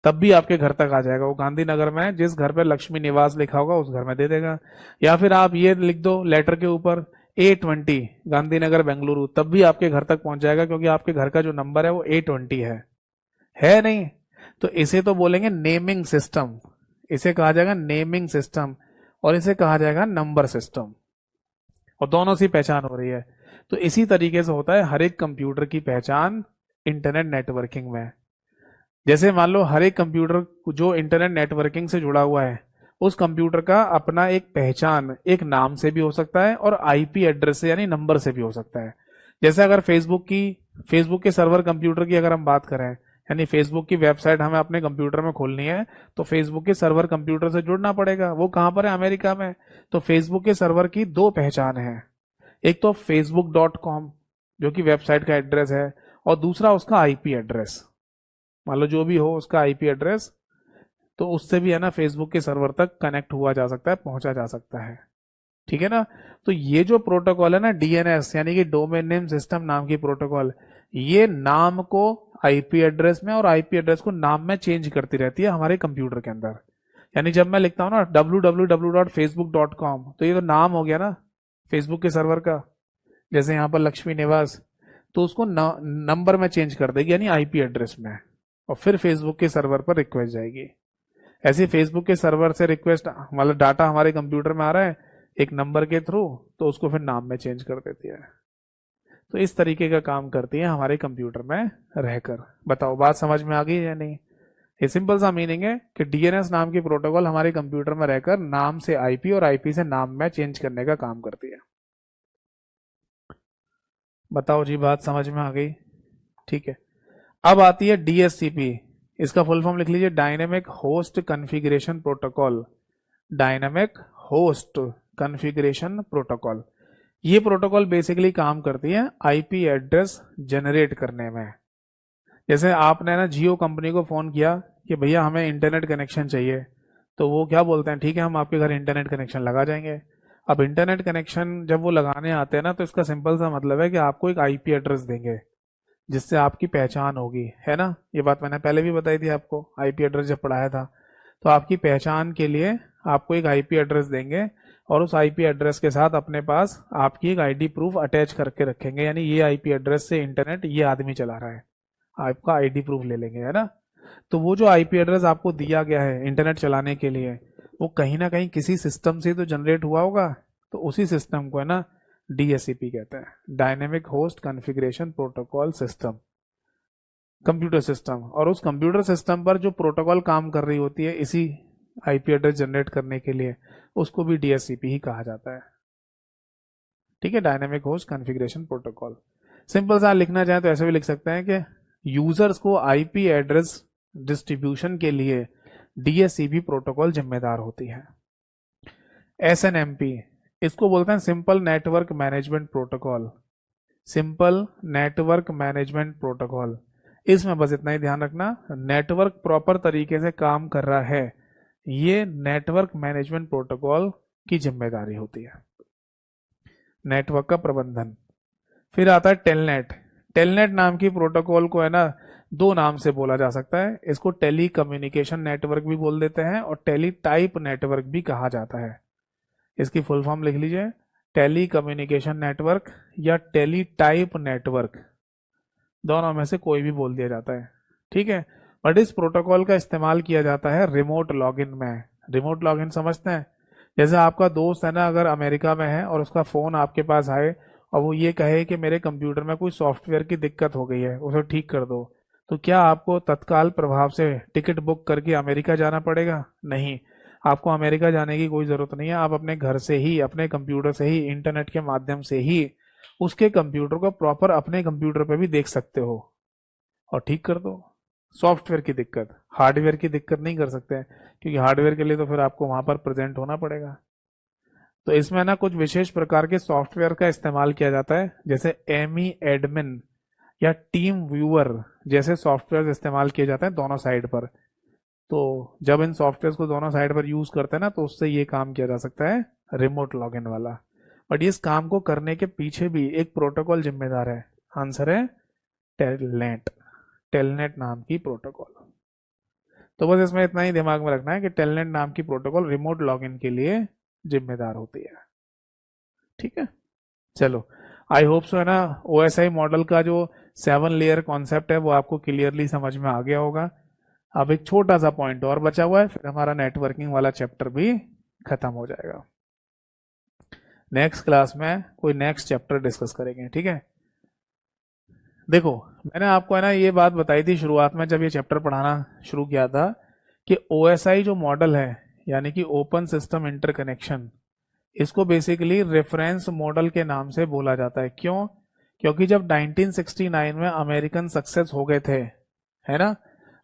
तब भी आपके घर तक आ जाएगा। वो गांधीनगर में जिस घर पे लक्ष्मी निवास लिखा होगा उस घर में दे देगा। या फिर आप ये लिख दो लेटर के ऊपर A20 गांधीनगर बेंगलुरु, तब भी आपके घर तक पहुंच जाएगा, क्योंकि आपके घर का जो नंबर है वो A20 है नहीं? तो इसे तो बोलेंगे नेमिंग सिस्टम, इसे कहा जाएगा नेमिंग सिस्टम, और इसे कहा जाएगा नंबर सिस्टम, और दोनों से पहचान हो रही है। तो इसी तरीके से होता है हर एक कंप्यूटर की पहचान इंटरनेट नेटवर्किंग में। जैसे मान लो हर एक कंप्यूटर जो इंटरनेट नेटवर्किंग से जुड़ा हुआ है, उस कंप्यूटर का अपना एक पहचान एक नाम से भी हो सकता है और IP एड्रेस से यानी नंबर से भी हो सकता है। जैसे अगर फेसबुक के सर्वर कंप्यूटर की अगर हम बात करें, यानी फेसबुक की वेबसाइट हमें अपने कंप्यूटर में खोलनी है, तो फेसबुक के सर्वर कंप्यूटर से जुड़ना पड़ेगा। वो कहां पर है? अमेरिका में। तो फेसबुक के सर्वर की दो पहचान है, एक तो facebook.com जो कि वेबसाइट का एड्रेस है, और दूसरा उसका IP एड्रेस, मान लो जो भी हो उसका IP एड्रेस, तो उससे भी है ना फेसबुक के सर्वर तक कनेक्ट हुआ जा सकता है, पहुंचा जा सकता है। ठीक है ना? तो ये जो प्रोटोकॉल है ना DNS यानी कि डोमेन नेम सिस्टम नाम की प्रोटोकॉल, ये नाम को IP एड्रेस में और IP एड्रेस को नाम में चेंज करती रहती है हमारे कंप्यूटर के अंदर। यानी जब मैं लिखता हूं ना www.facebook.com, तो ये तो नाम हो गया ना फेसबुक के सर्वर का, जैसे यहाँ पर लक्ष्मी निवास, तो उसको नंबर में चेंज कर देगी यानी IP एड्रेस में, और फिर फेसबुक के सर्वर पर रिक्वेस्ट जाएगी। ऐसे फेसबुक के सर्वर से रिक्वेस्ट मतलब डाटा हमारे कंप्यूटर में आ रहा है एक नंबर के थ्रू, तो उसको फिर नाम में चेंज कर देती है। तो इस तरीके का काम करती है हमारे कंप्यूटर में रहकर। बताओ बात समझ में आ गई या नहीं? ये सिंपल सा मीनिंग है कि DNS नाम की प्रोटोकॉल हमारे कंप्यूटर में रहकर नाम से IP और IP से नाम में चेंज करने का काम करती है। बताओ जी, बात समझ में आ गई? ठीक है, अब आती है DHCP। इसका फुल फॉर्म लिख लीजिए, dynamic host configuration protocol. Dynamic host configuration protocol, ये प्रोटोकॉल बेसिकली काम करती है IP एड्रेस जनरेट करने में। जैसे आपने ना जियो कंपनी को फोन किया कि भैया हमें इंटरनेट कनेक्शन चाहिए, तो वो क्या बोलते हैं, ठीक है हम आपके घर इंटरनेट कनेक्शन लगा जाएंगे। अब इंटरनेट कनेक्शन जब वो लगाने आते हैं ना, तो इसका सिंपल सा मतलब है कि आपको एक आईपी एड्रेस देंगे जिससे आपकी पहचान होगी, है ना। ये बात मैंने पहले भी बताई थी आपको, आईपी एड्रेस जब पढ़ाया था। तो आपकी पहचान के लिए आपको एक आईपी एड्रेस देंगे, और उस आईपी एड्रेस के साथ अपने पास आपकी एक आईडी प्रूफ अटैच करके रखेंगे, यानी ये आईपी एड्रेस से इंटरनेट ये आदमी चला रहा है, आपका आईडी प्रूफ ले लेंगे, है ना। तो वो जो आईपी एड्रेस आपको दिया गया है इंटरनेट चलाने के लिए, वो कहीं ना कहीं किसी सिस्टम से तो जनरेट हुआ होगा। तो उसी सिस्टम को है ना डीएससीपी कहते हैं, dynamic host configuration protocol system, computer system. और उस कंप्यूटर सिस्टम पर जो प्रोटोकॉल काम कर रही होती है इसी आईपी एड्रेस जनरेट करने के लिए, उसको भी डीएससीपी ही कहा जाता है। ठीक है, dynamic host configuration protocol. Simple सा लिखना चाहे तो ऐसे भी लिख सकते हैं कि यूजर्स को आईपी एड्रेस डिस्ट्रीब्यूशन के लिए डीएससीपी प्रोटोकॉल जिम्मेदार होती है। एसएनएमपी, इसको बोलते हैं simple network management protocol, simple network management protocol. इसमें बस इतना ही ध्यान रखना, नेटवर्क प्रॉपर तरीके से काम कर रहा है, ये नेटवर्क मैनेजमेंट प्रोटोकॉल की जिम्मेदारी होती है, नेटवर्क का प्रबंधन। फिर आता है टेलनेट। टेलनेट नाम की प्रोटोकॉल को है ना दो नाम से बोला जा सकता है, इसको टेली कम्युनिकेशन नेटवर्क भी बोल देते हैं और टेली टाइप नेटवर्क भी कहा जाता है। इसकी फुल फॉर्म लिख लीजिए, टेली कम्युनिकेशन नेटवर्क या टेली टाइप नेटवर्क, दोनों में से कोई भी बोल दिया जाता है। ठीक है, बट इस प्रोटोकॉल का इस्तेमाल किया जाता है रिमोट लॉगिन में। रिमोट लॉगिन समझते हैं? जैसे आपका दोस्त है ना अगर अमेरिका में है और उसका फोन आपके पास आए और वो ये कहे कि मेरे कंप्यूटर में कोई सॉफ्टवेयर की दिक्कत हो गई है, उसे ठीक कर दो, तो क्या आपको तत्काल प्रभाव से टिकट बुक करके अमेरिका जाना पड़ेगा? नहीं, आपको अमेरिका जाने की कोई जरूरत नहीं है। आप अपने घर से ही, अपने कंप्यूटर से ही, इंटरनेट के माध्यम से ही उसके कंप्यूटर को प्रॉपर अपने कंप्यूटर पे भी देख सकते हो और ठीक कर दो। सॉफ्टवेयर की दिक्कत, हार्डवेयर की दिक्कत नहीं कर सकते हैं, क्योंकि हार्डवेयर के लिए तो फिर आपको वहां पर प्रेजेंट होना पड़ेगा। तो इसमें ना कुछ विशेष प्रकार के सॉफ्टवेयर का इस्तेमाल किया जाता है, जैसे एमी एडमिन या टीम व्यूअर जैसे सॉफ्टवेयर इस्तेमाल किए जाते हैं दोनों साइड पर। तो जब इन सॉफ्टवेयर को दोनों साइड पर यूज करते हैं ना, तो उससे ये काम किया जा सकता है रिमोट लॉगिन वाला। बट इस काम को करने के पीछे भी एक प्रोटोकॉल जिम्मेदार है। आंसर है टेलनेट, टेलनेट नाम की प्रोटोकॉल। तो बस इसमें इतना ही दिमाग में रखना है कि टेलनेट नाम की प्रोटोकॉल रिमोट लॉगिन के लिए जिम्मेदार होती है। ठीक है, चलो, आई होप सो है ना ओएसआई मॉडल का जो 7 लेयर कॉन्सेप्ट है वो आपको क्लियरली समझ में आ गया होगा। अब एक छोटा सा पॉइंट और बचा हुआ है, फिर हमारा नेटवर्किंग वाला चैप्टर भी खत्म हो जाएगा। नेक्स्ट क्लास में कोई नेक्स्ट चैप्टर डिस्कस करेंगे, ठीक है। देखो, मैंने आपको है ना ये बात बताई थी शुरुआत में जब ये चैप्टर पढ़ाना शुरू किया था कि ओएसआई जो मॉडल है, यानी कि ओपन सिस्टम इंटरकनेक्शन, इसको बेसिकली रेफरेंस मॉडल के नाम से बोला जाता है। क्यों? क्योंकि जब 1969 में अमेरिकन सक्सेस हो गए थे, है ना,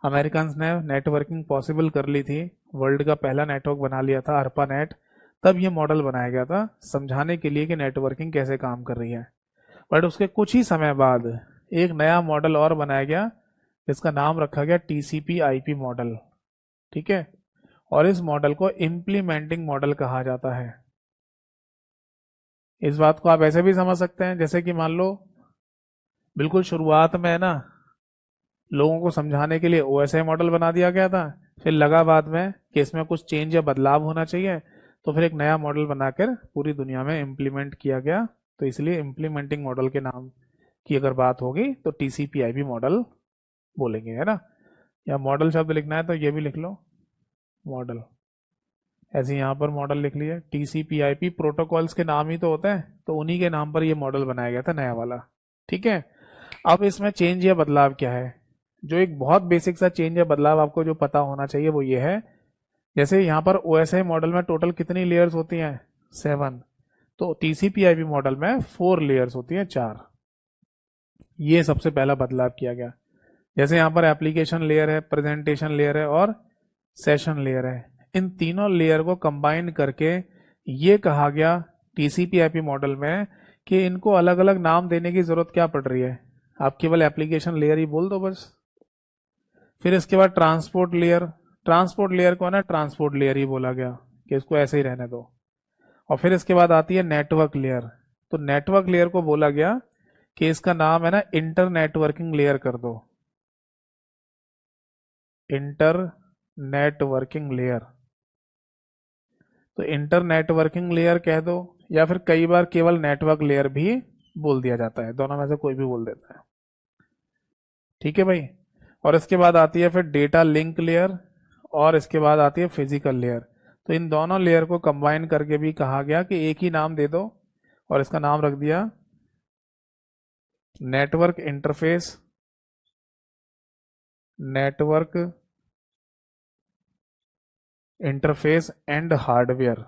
अमेरिकन ने नेटवर्किंग पॉसिबल कर ली थी, वर्ल्ड का पहला नेटवर्क बना लिया था अर्पा नेट, तब ये मॉडल बनाया गया था समझाने के लिए कि नेटवर्किंग कैसे काम कर रही है। बट उसके कुछ ही समय बाद एक नया मॉडल और बनाया गया जिसका नाम रखा गया टीसीपी आईपी मॉडल। ठीक है, और इस मॉडल को इम्प्लीमेंटिंग मॉडल कहा जाता है। इस बात को आप ऐसे भी समझ सकते हैं जैसे कि मान लो बिल्कुल शुरुआत में है ना लोगों को समझाने के लिए ओएसआई मॉडल बना दिया गया था, फिर लगा बाद में कि इसमें कुछ चेंज या बदलाव होना चाहिए, तो फिर एक नया मॉडल बनाकर पूरी दुनिया में इम्प्लीमेंट किया गया। तो इसलिए इम्प्लीमेंटिंग मॉडल के नाम की अगर बात होगी तो टीसीपी आईपी मॉडल बोलेंगे, है ना। या मॉडल शब्द लिखना है तो ये भी लिख लो मॉडल, ऐसे यहाँ पर मॉडल लिख लिया। टीसीपी आईपी प्रोटोकॉल्स के नाम ही तो होते हैं, तो उन्हीं के नाम पर ये मॉडल बनाया गया था नया वाला। ठीक है, अब इसमें चेंज या बदलाव क्या है? जो एक बहुत बेसिक सा चेंज या बदलाव आपको जो पता होना चाहिए वो ये है, जैसे यहाँ पर ओएसआई मॉडल में टोटल कितनी लेयर्स होती हैं? 7। तो टीसीपी आईपी मॉडल में 4 लेयर्स होती हैं, 4। ये सबसे पहला बदलाव किया गया। जैसे यहाँ पर एप्लीकेशन लेयर है, प्रेजेंटेशन लेयर है और सेशन लेयर है, इन तीनों लेयर को कंबाइन करके ये कहा गया टीसीपी आईपी मॉडल में कि इनको अलग अलग नाम देने की जरूरत क्या पड़ रही है, आप केवल एप्लीकेशन लेयर ही बोल दो बस। फिर इसके बाद ट्रांसपोर्ट लेयर, ट्रांसपोर्ट लेयर को ना ट्रांसपोर्ट लेयर ही बोला गया कि इसको ऐसे ही रहने दो। और फिर इसके बाद आती है नेटवर्क लेयर। तो नेटवर्क लेयर को बोला गया कि इसका नाम है ना इंटर नेटवर्किंग लेयर कर दो, इंटर नेटवर्किंग लेयर। तो इंटर नेटवर्किंग लेयर कह दो, या फिर कई बार केवल नेटवर्क लेयर भी बोल दिया जाता है, दोनों में से कोई भी बोल देता है। ठीक है भाई। और इसके बाद आती है फिर डेटा लिंक लेयर, और इसके बाद आती है फिजिकल लेयर। तो इन दोनों लेयर को कंबाइन करके भी कहा गया कि एक ही नाम दे दो, और इसका नाम रख दिया network interface, network interface and hardware,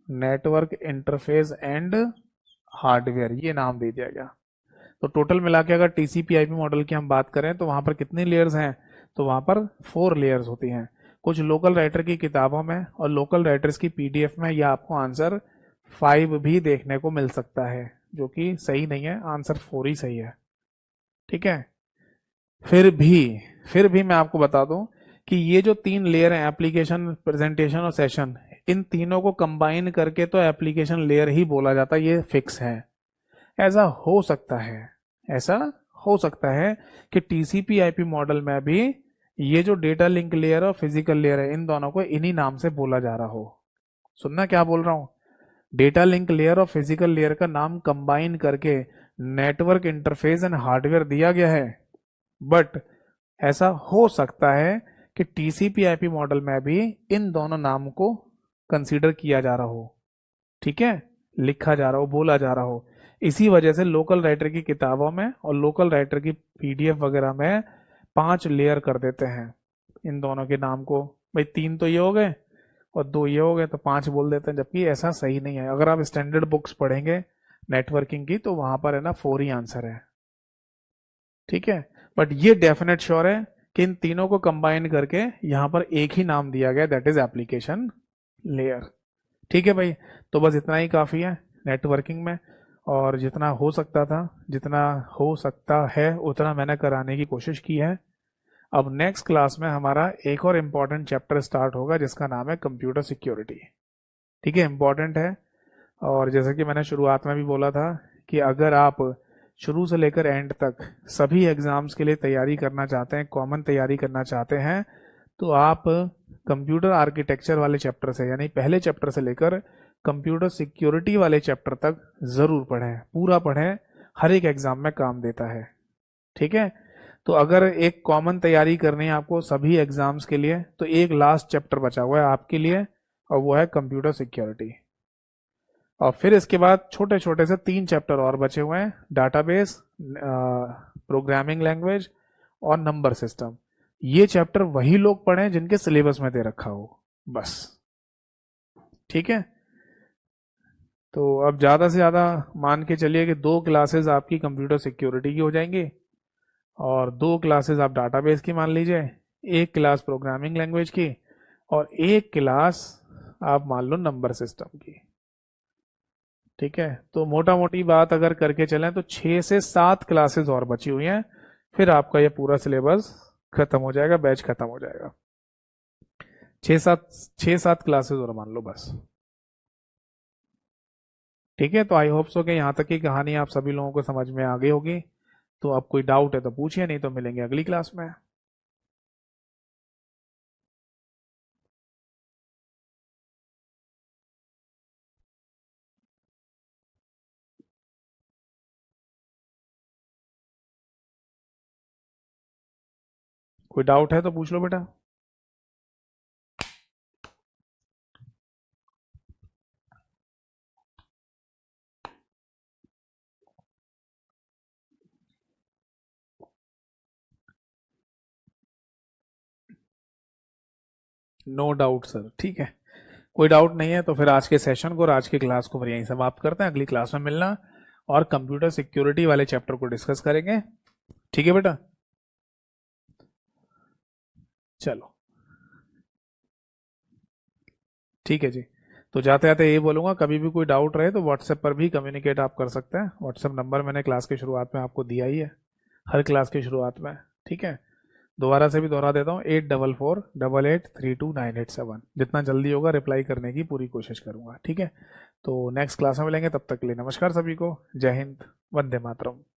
network interface and hardware, ये नाम दे दिया गया। तो टोटल मिला के अगर टीसीपी आईपी मॉडल की हम बात करें तो वहां पर कितनी लेयर्स हैं, तो वहां पर 4 लेयर्स होती हैं। कुछ लोकल राइटर की किताबों में और लोकल राइटर्स की पीडीएफ में यह आपको आंसर 5 भी देखने को मिल सकता है, जो कि सही नहीं है, आंसर 4 ही सही है। ठीक है। फिर भी मैं आपको बता दूं कि ये जो 3 लेयर हैं, एप्लीकेशन, प्रेजेंटेशन और सेशन, इन तीनों को कंबाइन करके तो एप्लीकेशन लेयर ही बोला जाता है, ये फिक्स है। ऐसा हो सकता है, ऐसा हो सकता है कि टीसीपी आईपी मॉडल में भी ये जो डेटा लिंक लेयर और फिजिकल लेयर है, इन दोनों को इन्हीं नाम से बोला जा रहा हो। सुनना क्या बोल रहा हूं, डेटा लिंक लेयर और फिजिकल लेयर का नाम कंबाइन करके नेटवर्क इंटरफेस एंड हार्डवेयर दिया गया है, बट ऐसा हो सकता है कि टीसीपी आईपी मॉडल में भी इन दोनों नाम को कंसीडर किया जा रहा हो। ठीक है, लिखा जा रहा हो, बोला जा रहा हो। इसी वजह से लोकल राइटर की किताबों में और लोकल राइटर की पीडीएफ वगैरह में 5 लेयर कर देते हैं इन दोनों के नाम को। भाई 3 तो ये हो गए और 2 ये हो गए, तो 5 बोल देते हैं, जबकि ऐसा सही नहीं है। अगर आप स्टैंडर्ड बुक्स पढ़ेंगे नेटवर्किंग की तो वहां पर है ना 4 ही आंसर है। ठीक है, बट ये डेफिनेट श्योर है कि इन तीनों को कंबाइन करके यहां पर एक ही नाम दिया गया, दैट इज एप्लीकेशन लेयर। ठीक है भाई, तो बस इतना ही काफी है नेटवर्किंग में, और जितना हो सकता था, जितना हो सकता है उतना मैंने कराने की कोशिश की है। अब नेक्स्ट क्लास में हमारा एक और इम्पॉर्टेंट चैप्टर स्टार्ट होगा जिसका नाम है कंप्यूटर सिक्योरिटी। ठीक है, इम्पॉर्टेंट है। और जैसे कि मैंने शुरुआत में भी बोला था कि अगर आप शुरू से लेकर एंड तक सभी एग्जाम्स के लिए तैयारी करना चाहते हैं, कॉमन तैयारी करना चाहते हैं, तो आप कंप्यूटर आर्किटेक्चर वाले चैप्टर से, यानी पहले चैप्टर से लेकर कंप्यूटर सिक्योरिटी वाले चैप्टर तक जरूर पढ़ें, पूरा पढ़ें, हर एक एग्जाम में काम देता है। ठीक है, तो अगर एक कॉमन तैयारी करनी है आपको सभी एग्जाम्स के लिए, तो एक लास्ट चैप्टर बचा हुआ है आपके लिए, और वो है कंप्यूटर सिक्योरिटी। और फिर इसके बाद छोटे छोटे से 3 चैप्टर और बचे हुए हैं, डाटाबेस, प्रोग्रामिंग लैंग्वेज और नंबर सिस्टम। ये चैप्टर वही लोग पढ़ें जिनके सिलेबस में दे रखा हो, बस। ठीक है, तो अब ज़्यादा से ज़्यादा मान के चलिए कि 2 क्लासेस आपकी कंप्यूटर सिक्योरिटी की हो जाएंगी, और 2 क्लासेस आप डाटाबेस की मान लीजिए, 1 क्लास प्रोग्रामिंग लैंग्वेज की, और 1 क्लास आप मान लो नंबर सिस्टम की। ठीक है, तो मोटा मोटी बात अगर करके चलें तो 6 से 7 क्लासेस और बची हुई हैं, फिर आपका ये पूरा सिलेबस खत्म हो जाएगा, बैच खत्म हो जाएगा। 6-7 क्लासेस और मान लो बस। ठीक है, तो आई होप सो कि यहाँ तक की कहानी आप सभी लोगों को समझ में आ गई होगी। तो अब कोई डाउट है तो पूछिए, नहीं तो मिलेंगे अगली क्लास में। कोई डाउट है तो पूछ लो बेटा। नो डाउट सर, ठीक है, कोई डाउट नहीं है। तो फिर आज के सेशन को और आज की क्लास को फिर यहीं समाप्त करते हैं। अगली क्लास में मिलना और कंप्यूटर सिक्योरिटी वाले चैप्टर को डिस्कस करेंगे। ठीक है बेटा, चलो ठीक है जी। तो जाते जाते ये बोलूंगा, कभी भी कोई डाउट रहे तो व्हाट्सएप पर भी कम्युनिकेट आप कर सकते हैं। व्हाट्सएप नंबर मैंने क्लास के शुरुआत में आपको दिया ही है, हर क्लास की शुरुआत में। ठीक है, दोबारा से भी दोहरा देता हूँ, 8448832987। जितना जल्दी होगा रिप्लाई करने की पूरी कोशिश करूंगा, ठीक है। तो नेक्स्ट क्लास में मिलेंगे, तब तक के लिए नमस्कार सभी को, जय हिंद, वंदे मातरम।